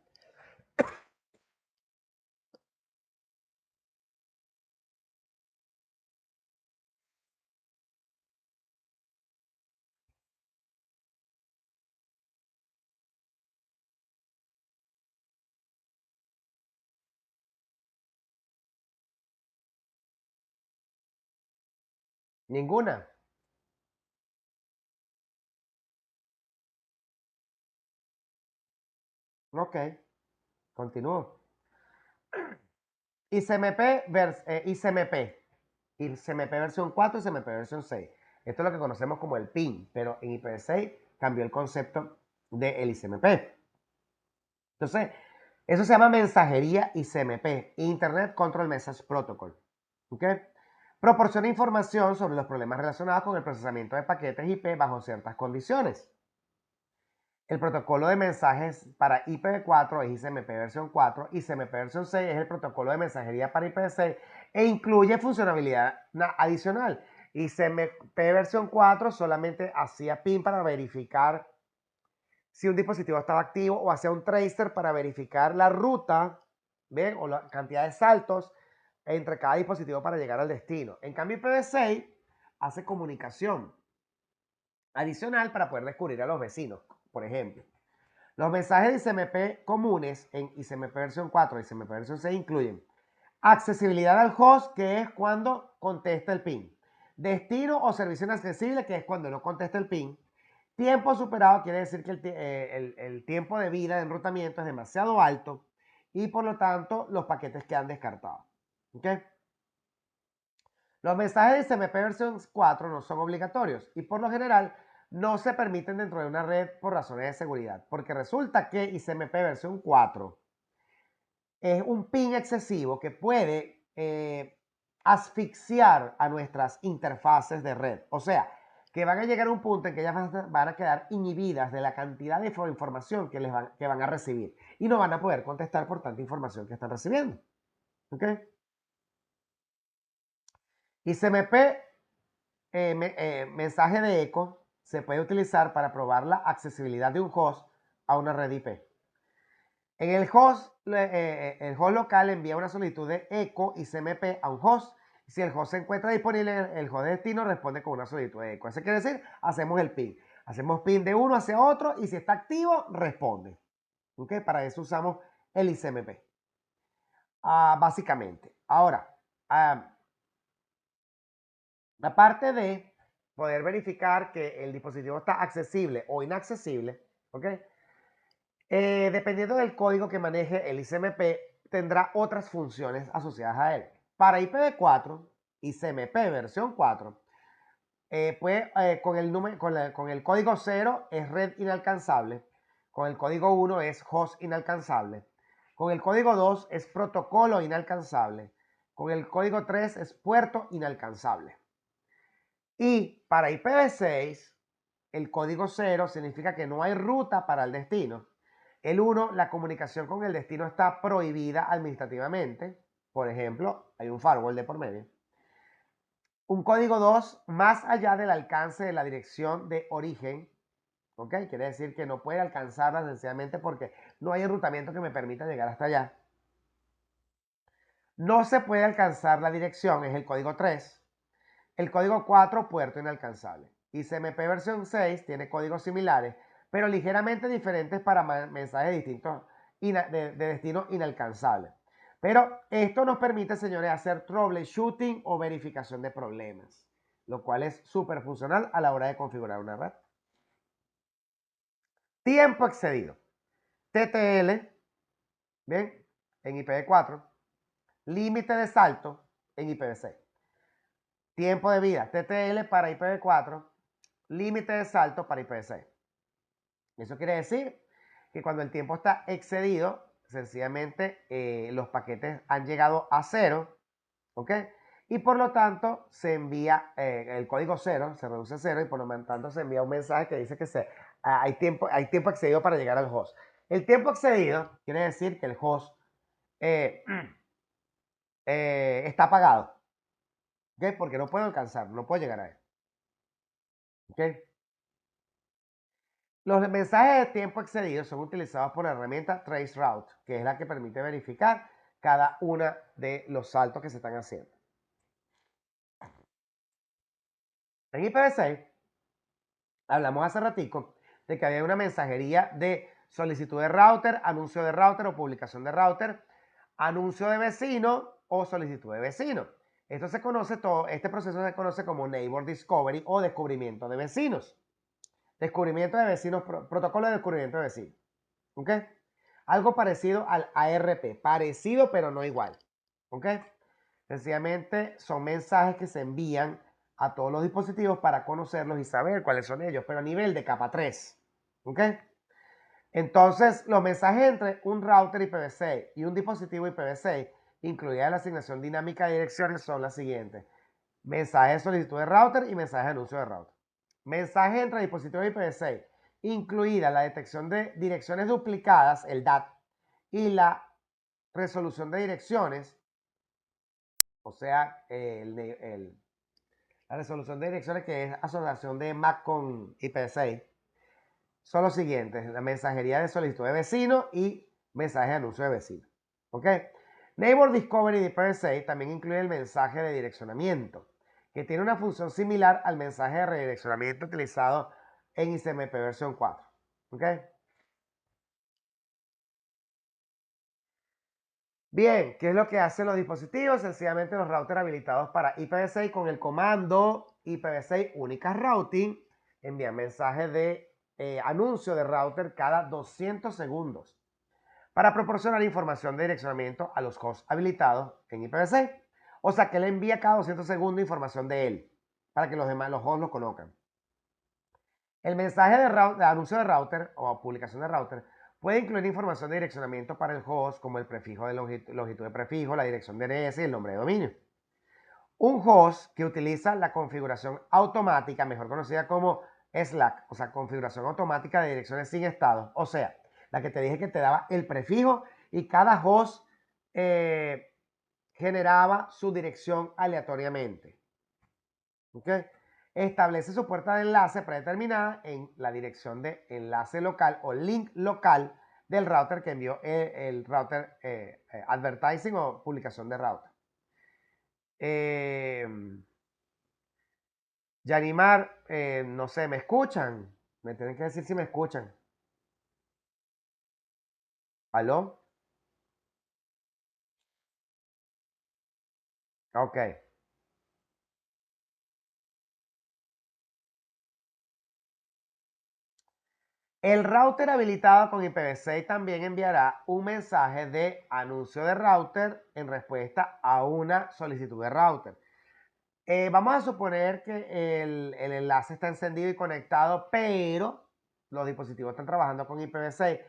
¿Ninguna? Ok, continúo. ICMP versión 4 y ICMP versión 6. Esto es lo que conocemos como el PIN, pero en IPv6 cambió el concepto del ICMP. Entonces, eso se llama mensajería ICMP, Internet Control Message Protocol. ¿Ok? Proporciona información sobre los problemas relacionados con el procesamiento de paquetes IP bajo ciertas condiciones. El protocolo de mensajes para IPv4 es ICMP versión 4 y ICMP versión 6 es el protocolo de mensajería para IPv6 e incluye funcionalidad adicional. ICMP versión 4 solamente hacía PIN para verificar si un dispositivo estaba activo o hacía un tracer para verificar la ruta, ¿ven? O la cantidad de saltos entre cada dispositivo para llegar al destino. En cambio, IPv6 hace comunicación adicional para poder descubrir a los vecinos, por ejemplo. Los mensajes de ICMP comunes en ICMP versión 4 y ICMP versión 6 incluyen accesibilidad al host, que es cuando contesta el PIN. Destino o servicio inaccesible, que es cuando no contesta el PIN. Tiempo superado quiere decir que el tiempo de vida de enrutamiento es demasiado alto y por lo tanto los paquetes quedan descartados. ¿Okay? Los mensajes de ICMP versión 4 no son obligatorios y por lo general no se permiten dentro de una red por razones de seguridad, porque resulta que ICMP versión 4 es un PIN excesivo que puede asfixiar a nuestras interfaces de red. O sea, que van a llegar a un punto en que ellas van a quedar inhibidas de la cantidad de información que van a recibir y no van a poder contestar por tanta información que están recibiendo. ¿Ok? ICMP, mensaje de eco, se puede utilizar para probar la accesibilidad de un host a una red IP. En el host local envía una solicitud de eco ICMP a un host. Si el host se encuentra disponible, el host de destino responde con una solicitud de eco. Eso quiere decir, hacemos el ping. Hacemos ping de uno hacia otro y si está activo, responde. ¿Okay? Para eso usamos el ICMP. Básicamente. Ahora, aparte de poder verificar que el dispositivo está accesible o inaccesible, ¿ok? Dependiendo del código que maneje el ICMP, tendrá otras funciones asociadas a él. Para IPv4, ICMP versión 4, con el código 0 es red inalcanzable, con el código 1 es host inalcanzable. Con el código 2 es protocolo inalcanzable. Con el código 3 es puerto inalcanzable. Y para IPv6, el código 0 significa que no hay ruta para el destino. El 1, la comunicación con el destino está prohibida administrativamente. Por ejemplo, hay un firewall de por medio. Un código 2, más allá del alcance de la dirección de origen. ¿Ok? Quiere decir que no puede alcanzarla sencillamente porque no hay enrutamiento que me permita llegar hasta allá. No se puede alcanzar la dirección, es el código 3. El código 4, puerto inalcanzable. ICMP versión 6 tiene códigos similares, pero ligeramente diferentes para mensajes distintos de destino inalcanzable. Pero esto nos permite, señores, hacer troubleshooting o verificación de problemas, lo cual es súper funcional a la hora de configurar una red. Tiempo excedido. TTL, bien, en IPv4. Límite de salto en IPv6. Tiempo de vida, TTL para IPv4, límite de salto para IPv6. Eso quiere decir que cuando el tiempo está excedido, sencillamente los paquetes han llegado a cero, ¿ok? Y por lo tanto se envía el código 0, se reduce a 0 y por lo tanto se envía un mensaje que dice que hay tiempo excedido para llegar al host. El tiempo excedido quiere decir que el host está apagado, ¿ok? Porque no puedo alcanzar, no puedo llegar a él, ¿ok? Los mensajes de tiempo excedido son utilizados por la herramienta traceroute, que es la que permite verificar cada uno de los saltos que se están haciendo. En IPv6 hablamos hace ratico de que había una mensajería de solicitud de router, anuncio de router o publicación de router, anuncio de vecino o solicitud de vecino. Este proceso se conoce como Neighbor Discovery o descubrimiento de vecinos. Descubrimiento de vecinos, protocolo de descubrimiento de vecinos. ¿Ok? Algo parecido al ARP, parecido pero no igual. ¿Ok? Sencillamente son mensajes que se envían a todos los dispositivos para conocerlos y saber cuáles son ellos, pero a nivel de capa 3. ¿Ok? Entonces, los mensajes entre un router IPv6 y un dispositivo IPv6, incluida la asignación dinámica de direcciones, son las siguientes. Mensaje de solicitud de router y mensaje de anuncio de router. Mensaje entre dispositivos IPv6, incluida la detección de direcciones duplicadas, el DAT, y la resolución de direcciones, o sea, la resolución de direcciones que es asociación de MAC con IPv6, son los siguientes: la mensajería de solicitud de vecino y mensaje de anuncio de vecino. ¿Ok? Neighbor Discovery de IPv6 también incluye el mensaje de direccionamiento, que tiene una función similar al mensaje de redireccionamiento utilizado en ICMP versión 4. ¿Ok? Bien, ¿qué es lo que hacen los dispositivos? Sencillamente los routers habilitados para IPv6 con el comando IPv6 Unicast Routing envían mensajes de anuncio de router cada 200 segundos para proporcionar información de direccionamiento a los hosts habilitados en IPv6. O sea que él envía cada 200 segundos información de él para que los hosts lo conozcan. El mensaje de anuncio de router o publicación de router puede incluir información de direccionamiento para el host, como el prefijo de longitud de prefijo, la dirección DNS y el nombre de dominio. Un host que utiliza la configuración automática, mejor conocida como SLAAC, o sea, configuración automática de direcciones sin estado, o sea, la que te dije que te daba el prefijo y cada host generaba su dirección aleatoriamente. ¿Ok? Establece su puerta de enlace predeterminada en la dirección de enlace local o link local del router que envió el router advertising o publicación de router. Yanimar, no sé, ¿me escuchan? Me tienen que decir si me escuchan. ¿Aló? Ok. El router habilitado con IPv6 también enviará un mensaje de anuncio de router en respuesta a una solicitud de router. Vamos a suponer que el enlace está encendido y conectado, pero los dispositivos están trabajando con IPv6,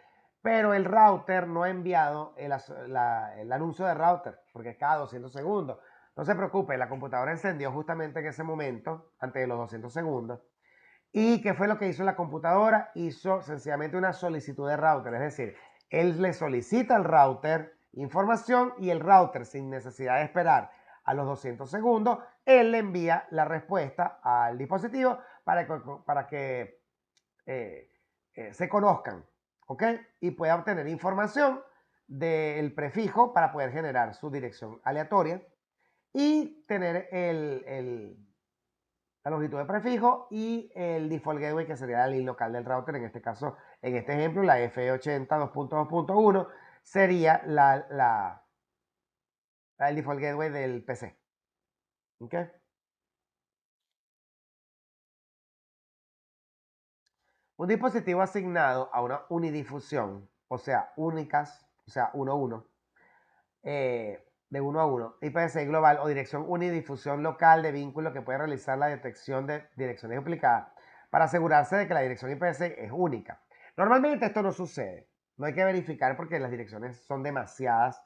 pero el router no ha enviado el anuncio de router, porque es cada 200 segundos. No se preocupe, la computadora encendió justamente en ese momento, antes de los 200 segundos. ¿Y qué fue lo que hizo la computadora? Hizo sencillamente una solicitud de router, es decir, él le solicita al router información y el router, sin necesidad de esperar a los 200 segundos, él le envía la respuesta al dispositivo para que se conozcan, ¿ok? Y pueda obtener información del prefijo para poder generar su dirección aleatoria y tener la longitud de prefijo y el default gateway, que sería el link local del router. En este caso, en este ejemplo, la F80 2.2.1 sería el default gateway del PC. ¿Ok? Un dispositivo asignado a una unidifusión, o sea, únicas, o sea, 1 a 1, de 1 a 1, IPv6 global o dirección unidifusión local de vínculo que puede realizar la detección de direcciones duplicadas para asegurarse de que la dirección IPv6 es única. Normalmente esto no sucede, no hay que verificar porque las direcciones son demasiadas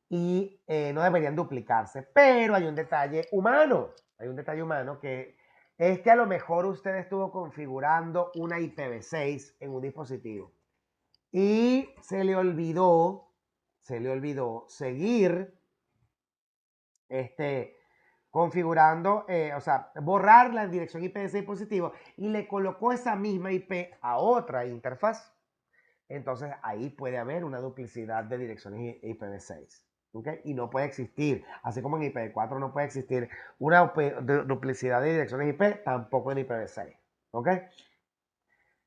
y no deberían duplicarse, pero hay un detalle humano que es que a lo mejor usted estuvo configurando una IPv6 en un dispositivo y se le olvidó seguir configurando, o sea, borrar la dirección IP de ese dispositivo y le colocó esa misma IP a otra interfaz. Entonces ahí puede haber una duplicidad de direcciones IPv6. ¿Okay? Y no puede existir, así como en IPv4 no puede existir una duplicidad de direcciones IP, tampoco en IPv6. ¿Okay?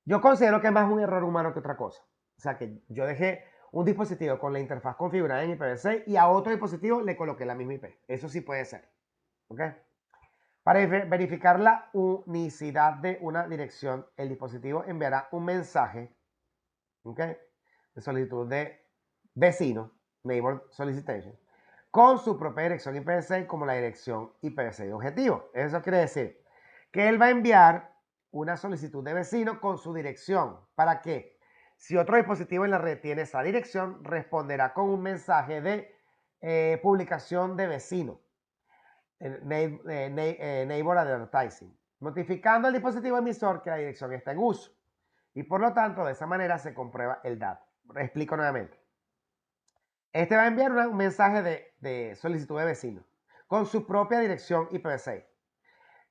Yo considero que es más un error humano que otra cosa. O sea, que yo dejé un dispositivo con la interfaz configurada en IPv6 y a otro dispositivo le coloqué la misma IP. Eso sí puede ser. ¿Ok? Para verificar la unicidad de una dirección, el dispositivo enviará un mensaje, ¿ok?, de solicitud de vecino, neighbor solicitation, con su propia dirección IPv6 como la dirección IPv6 objetivo. Eso quiere decir que él va a enviar una solicitud de vecino con su dirección. ¿Para qué? Si otro dispositivo en la red tiene esa dirección, responderá con un mensaje de publicación de vecino, neighbor advertising, notificando al dispositivo emisor que la dirección está en uso. Y por lo tanto, de esa manera se comprueba el dato. Explico nuevamente. Este va a enviar un mensaje de solicitud de vecino con su propia dirección IPv6.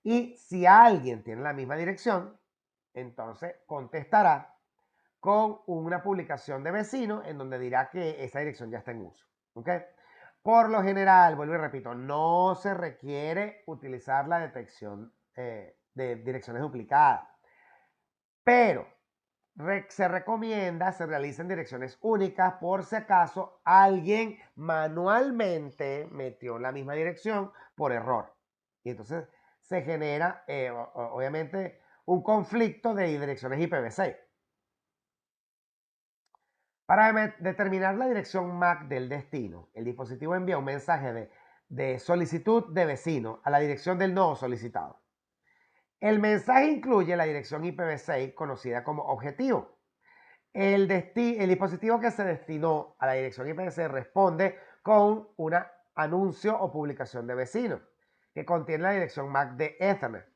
Y si alguien tiene la misma dirección, entonces contestará con una publicación de vecino en donde dirá que esa dirección ya está en uso. ¿Ok? Por lo general, vuelvo y repito, no se requiere utilizar la detección de direcciones duplicadas, pero se recomienda se realicen direcciones únicas por si acaso alguien manualmente metió la misma dirección por error. Y entonces se genera, obviamente, un conflicto de direcciones IPv6. Para determinar la dirección MAC del destino, el dispositivo envía un mensaje de solicitud de vecino a la dirección del nodo solicitado. El mensaje incluye la dirección IPv6 conocida como objetivo. El dispositivo que se destinó a la dirección IPv6 responde con un anuncio o publicación de vecino que contiene la dirección MAC de Ethernet.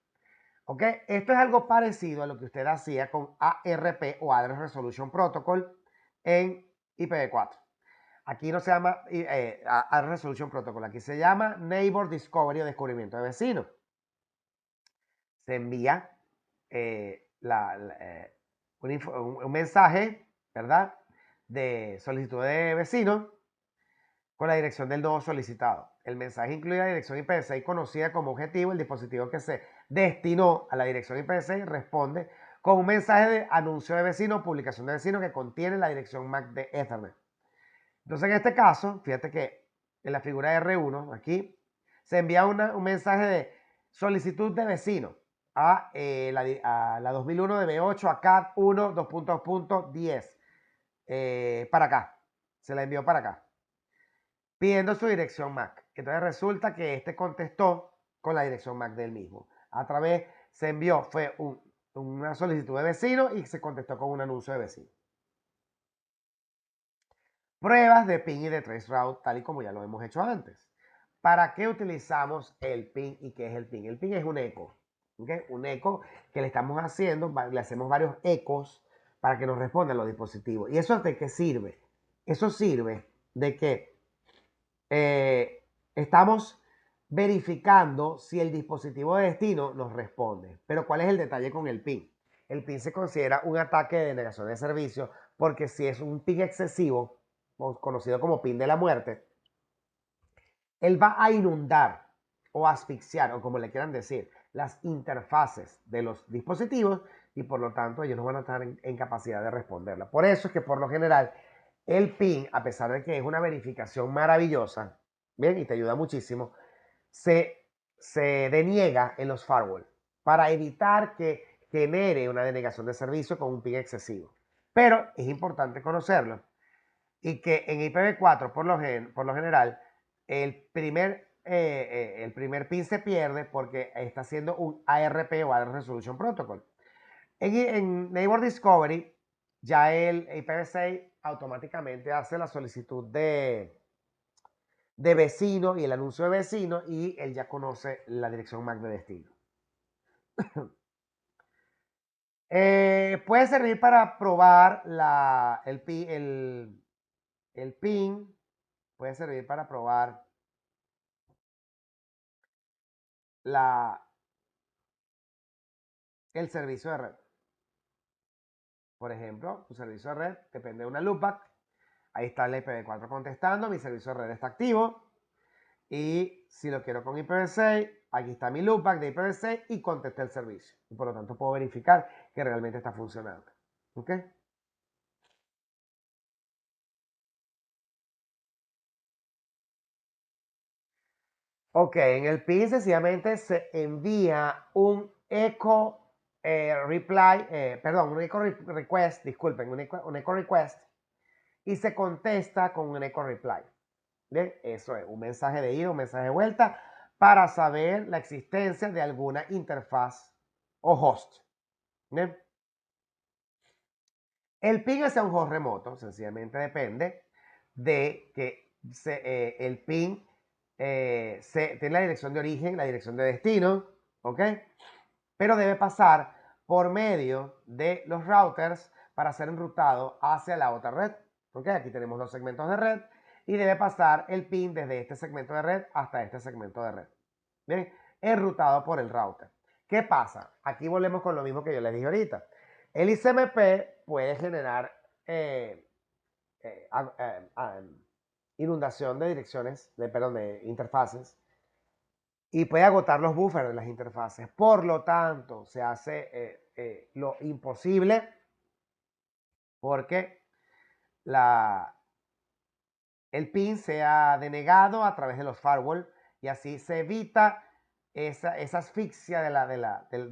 ¿Ok? Esto es algo parecido a lo que usted hacía con ARP o Address Resolution Protocol en IPv4. Aquí no se llama Address Resolution Protocol, aquí se llama Neighbor Discovery o descubrimiento de vecinos. Se envía un mensaje, ¿verdad?, de solicitud de vecino con la dirección del nodo solicitado. El mensaje incluye la dirección IPv6 conocida como objetivo. El dispositivo que se destinó a la dirección IPv6 responde con un mensaje de anuncio de vecino o publicación de vecino que contiene la dirección MAC de Ethernet. Entonces, en este caso, fíjate que en la figura R1, aquí, se envía un mensaje de solicitud de vecino a la 2001 de B8 a CAT 1 2.2.10 para acá. Se la envió para acá, pidiendo su dirección MAC. Entonces resulta que este contestó con la dirección MAC del mismo. A través, se envió, fue una solicitud de vecino y se contestó con un anuncio de vecino. Pruebas de pin y de traceroute, tal y como ya lo hemos hecho antes. ¿Para qué utilizamos el pin y qué es el pin? El pin es un eco, ¿okay? Un eco que le estamos haciendo, le hacemos varios ecos para que nos respondan los dispositivos. ¿Y eso de qué sirve? Eso sirve de que estamos verificando si el dispositivo de destino nos responde. Pero ¿cuál es el detalle con el PIN? El PIN se considera un ataque de denegación de servicio porque si es un PIN excesivo, conocido como PIN de la muerte, él va a inundar o asfixiar, o como le quieran decir, las interfaces de los dispositivos y por lo tanto ellos no van a estar en capacidad de responderla. Por eso es que por lo general el PIN, a pesar de que es una verificación maravillosa, bien, y te ayuda muchísimo, se deniega en los firewall para evitar que genere una denegación de servicio con un PIN excesivo. Pero es importante conocerlo y que en IPv4 por lo general el primer PIN se pierde porque está haciendo un ARP o Adress Resolution Protocol. En Neighbor Discovery ya el IPv6 automáticamente hace la solicitud de vecino y el anuncio de vecino y él ya conoce la dirección MAC de destino. Puede servir para probar el PIN, puede servir para probar el servicio de red. Por ejemplo, tu servicio de red depende de una loopback. Ahí está el IPv4 contestando, mi servicio de red está activo. Y si lo quiero con IPv6, aquí está mi loopback de IPv6 y contesté el servicio. Y por lo tanto puedo verificar que realmente está funcionando. ¿Ok? Ok, en el PIN sencillamente se envía un echo reply, perdón, un echo request, disculpen, un echo request y se contesta con un echo reply. ¿Bien? Eso es un mensaje de ida, un mensaje de vuelta para saber la existencia de alguna interfaz o host. ¿Bien? El ping hacia un host remoto sencillamente depende de que el ping tiene la dirección de origen, la dirección de destino, ¿ok? Pero debe pasar por medio de los routers para ser enrutado hacia la otra red, ¿ok? Aquí tenemos los segmentos de red y debe pasar el ping desde este segmento de red hasta este segmento de red, ¿bien? Enrutado por el router. ¿Qué pasa? Aquí volvemos con lo mismo que yo les dije ahorita. El ICMP puede generar eh, eh, inundación de direcciones, perdón, de interfaces y puede agotar los buffers de las interfaces. Por lo tanto, se hace lo imposible porque el PIN sea denegado a través de los firewall y así se evita esa asfixia de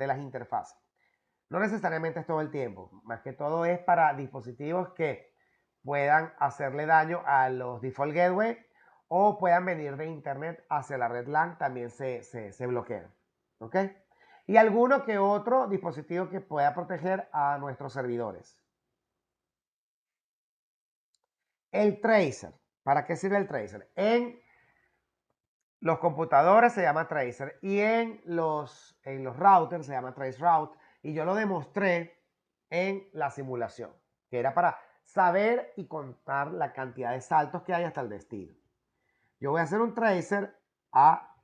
las interfaces. No necesariamente es todo el tiempo, más que todo es para dispositivos que puedan hacerle daño a los default gateway o puedan venir de internet hacia la red LAN, también se bloquean. ¿Ok? Y alguno que otro dispositivo que pueda proteger a nuestros servidores. El tracer. ¿Para qué sirve el tracer? En los computadores se llama tracer y en los routers se llama traceroute. Y yo lo demostré en la simulación, que era para saber y contar la cantidad de saltos que hay hasta el destino. Yo voy a hacer un tracer a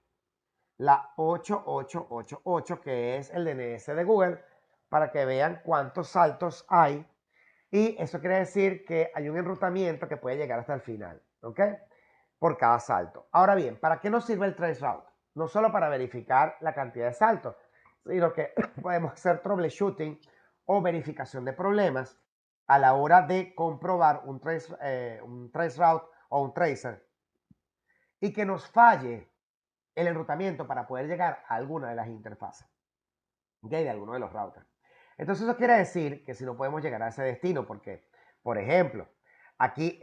la 8888, que es el DNS de Google, para que vean cuántos saltos hay. Y eso quiere decir que hay un enrutamiento que puede llegar hasta el final, ¿ok? Por cada salto. Ahora bien, ¿para qué nos sirve el traceroute? No solo para verificar la cantidad de saltos, sino que podemos hacer troubleshooting o verificación de problemas a la hora de comprobar un traceroute o un tracer y que nos falle el enrutamiento para poder llegar a alguna de las interfaces, ¿okay? De alguno de los routers. Entonces eso quiere decir que si no podemos llegar a ese destino, porque, por ejemplo, aquí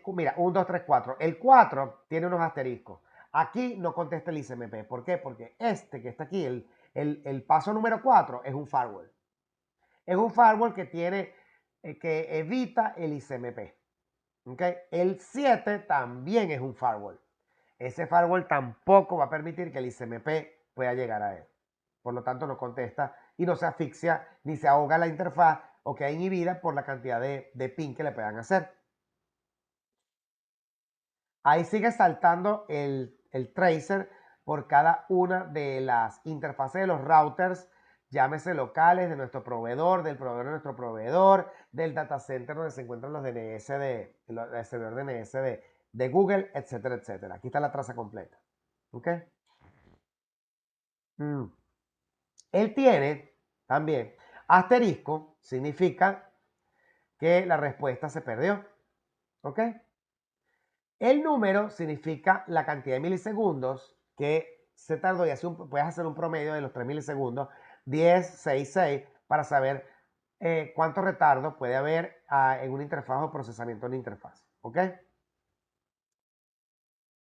mira, 1, 2, 3, 4. El 4 tiene unos asteriscos. Aquí no contesta el ICMP. ¿Por qué? Porque este que está aquí, el paso número 4, es un firewall. Es un firewall que evita el ICMP. ¿Ok? El 7 también es un firewall. Ese firewall tampoco va a permitir que el ICMP pueda llegar a él. Por lo tanto, no contesta y no se asfixia ni se ahoga la interfaz o queda inhibida por la cantidad de ping que le puedan hacer. Ahí sigue saltando el tracer por cada una de las interfaces de los routers, llámese locales de nuestro proveedor, del proveedor de nuestro proveedor, del data center donde se encuentran los DNS el servidor DNS de Google, etcétera, etcétera. Aquí está la traza completa. ¿Ok? Mm. Él tiene también asterisco, significa que la respuesta se perdió. ¿Ok? El número significa la cantidad de milisegundos que se tardó y puedes hacer un promedio de los 3 milisegundos, 10, 6, 6, para saber cuánto retardo puede haber en una interfaz o procesamiento de una interfaz. ¿Ok?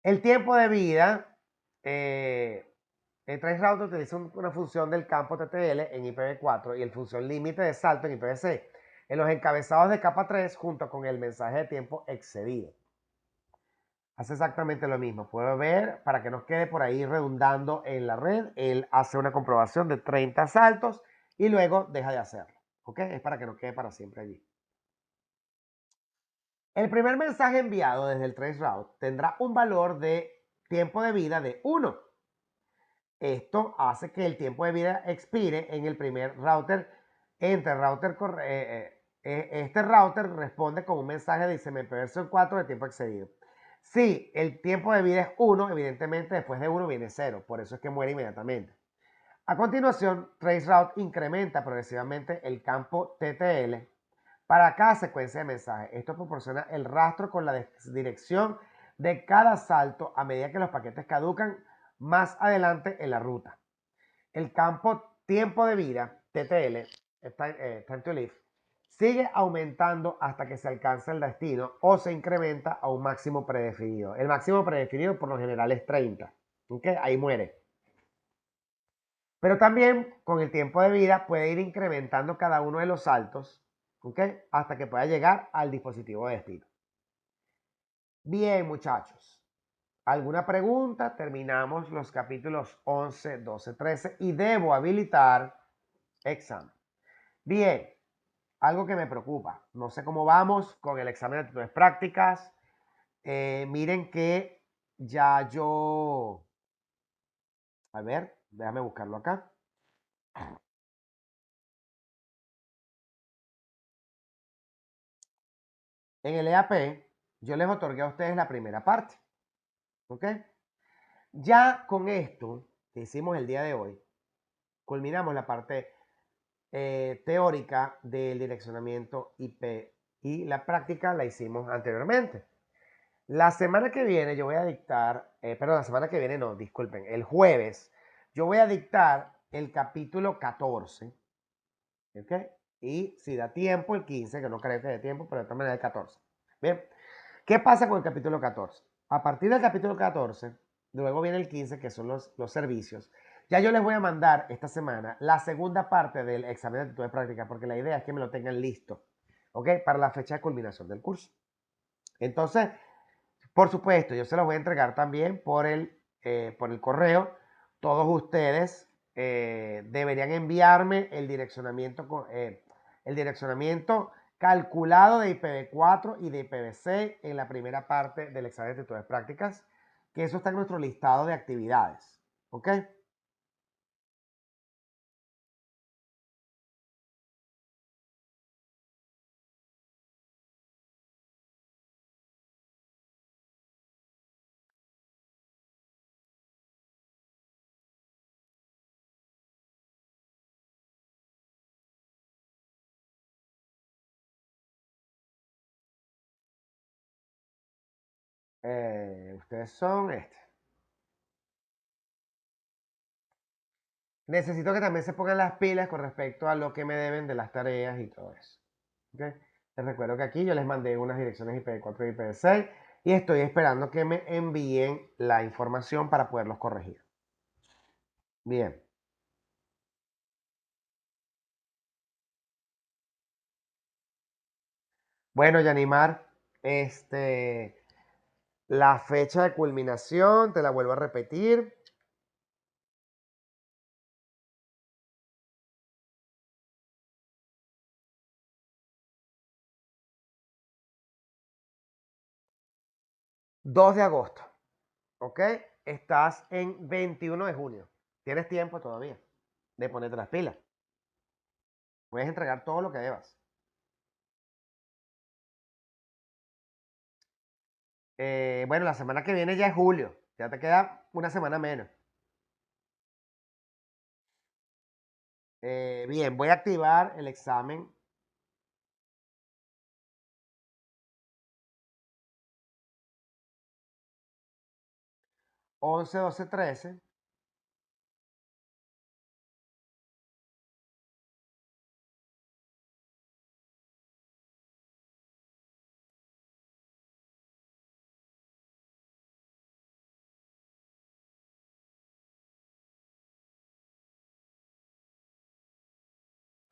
El tiempo de vida, el traceroute utiliza una función del campo TTL en IPv4 y el función límite de salto en IPv6 en los encabezados de capa 3 junto con el mensaje de tiempo excedido. Hace exactamente lo mismo. Puedo ver, para que nos quede por ahí redundando en la red, él hace una comprobación de 30 saltos y luego deja de hacerlo. ¿Ok? Es para que no quede para siempre allí. El primer mensaje enviado desde el traceroute tendrá un valor de tiempo de vida de 1. Esto hace que el tiempo de vida expire en el primer router. Este router responde con un mensaje de ICMP versión 4 de tiempo excedido. Si el tiempo de vida es 1, evidentemente después de 1 viene 0, por eso es que muere inmediatamente. A continuación, traceroute incrementa progresivamente el campo TTL para cada secuencia de mensajes. Esto proporciona el rastro con la dirección de cada salto a medida que los paquetes caducan más adelante en la ruta. El campo tiempo de vida, TTL, time to live, sigue aumentando hasta que se alcanza el destino o se incrementa a un máximo predefinido. El máximo predefinido por lo general es 30. ¿Okay? Ahí muere. Pero también con el tiempo de vida puede ir incrementando cada uno de los saltos, ¿okay? Hasta que pueda llegar al dispositivo de destino. Bien, muchachos. ¿Alguna pregunta? Terminamos los capítulos 11, 12, 13 y debo habilitar examen. Bien, algo que me preocupa. No sé cómo vamos con el examen de actitudes prácticas. Miren que ya yo... A ver, déjame buscarlo acá. En el EAP, yo les otorgué a ustedes la primera parte. ¿Ok? Ya con esto que hicimos el día de hoy, culminamos la parte teórica del direccionamiento IP y la práctica la hicimos anteriormente. La semana que viene yo voy a dictar, perdón, la semana que viene no, disculpen, el jueves yo voy a dictar el capítulo 14, ¿ok? Y si da tiempo, el 15, que no creo que dé tiempo, pero de todas maneras el 14. Bien, ¿qué pasa con el capítulo 14? A partir del capítulo 14, luego viene el 15, que son los servicios. Ya yo les voy a mandar esta semana la segunda parte del examen de actitud de práctica, porque la idea es que me lo tengan listo, ¿ok? Para la fecha de culminación del curso. Entonces, por supuesto, yo se los voy a entregar también por el correo. Todos ustedes deberían enviarme el direccionamiento calculado de IPv4 y de IPv6 en la primera parte del examen de actitudes prácticas, que eso está en nuestro listado de actividades. ¿Ok? Ustedes son este. Necesito que también se pongan las pilas con respecto a lo que me deben de las tareas y todo eso. ¿Okay? Les recuerdo que aquí yo les mandé unas direcciones IPv4 y IPv6 y estoy esperando que me envíen la información para poderlos corregir. Bien. Bueno, Yanimar, La fecha de culminación, te la vuelvo a repetir. ...2 de agosto, ¿ok? Estás en 21 de junio. Tienes tiempo todavía de ponerte las pilas. Puedes entregar todo lo que debas. Bueno, la semana que viene ya es julio. Ya te queda una semana menos. Bien, voy a activar el examen. Once, 12, 13.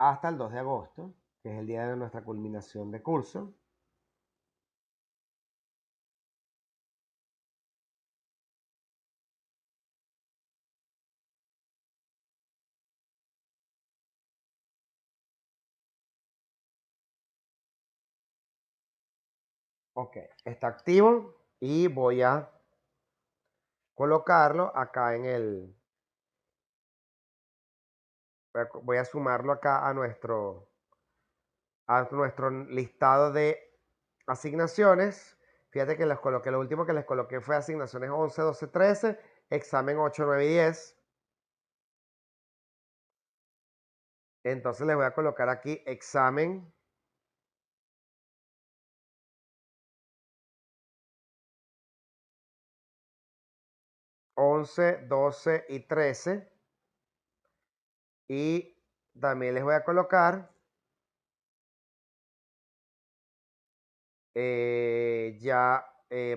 Hasta el 2 de agosto, que es el día de nuestra culminación de curso. Ok, está activo y voy a colocarlo acá en el... Voy a sumarlo acá a nuestro listado de asignaciones. Fíjate que les coloqué, lo último que les coloqué fue asignaciones 11, 12, 13, examen 8, 9 y 10. Entonces les voy a colocar aquí examen 11, 12 y 13. Y también les voy a colocar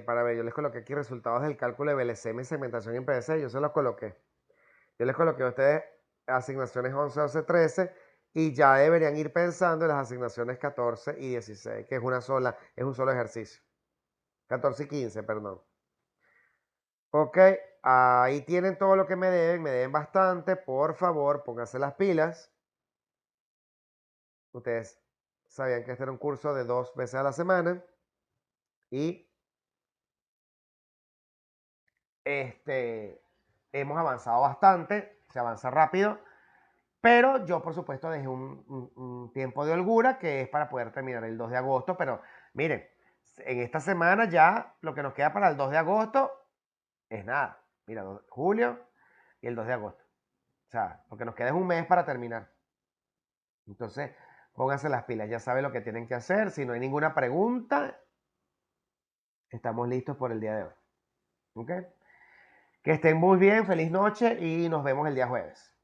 para ver, yo les coloqué aquí resultados del cálculo de VLCM, segmentación y PDC, yo se los coloqué. Yo les coloqué a ustedes asignaciones 11, 12, 13 y ya deberían ir pensando en las asignaciones 14 y 16, que es un solo ejercicio. 14 y 15, perdón. Ok, ahí tienen todo lo que me deben bastante, por favor, pónganse las pilas. Ustedes sabían que este era un curso de 2 veces a la semana y hemos avanzado bastante, se avanza rápido, pero yo por supuesto dejé un tiempo de holgura que es para poder terminar el 2 de agosto, pero miren, en esta semana ya lo que nos queda para el 2 de agosto es nada. Mira, julio y el 2 de agosto. O sea, lo que nos queda es un mes para terminar. Entonces, pónganse las pilas, ya saben lo que tienen que hacer. Si no hay ninguna pregunta, estamos listos por el día de hoy. ¿Ok? Que estén muy bien, feliz noche y nos vemos el día jueves.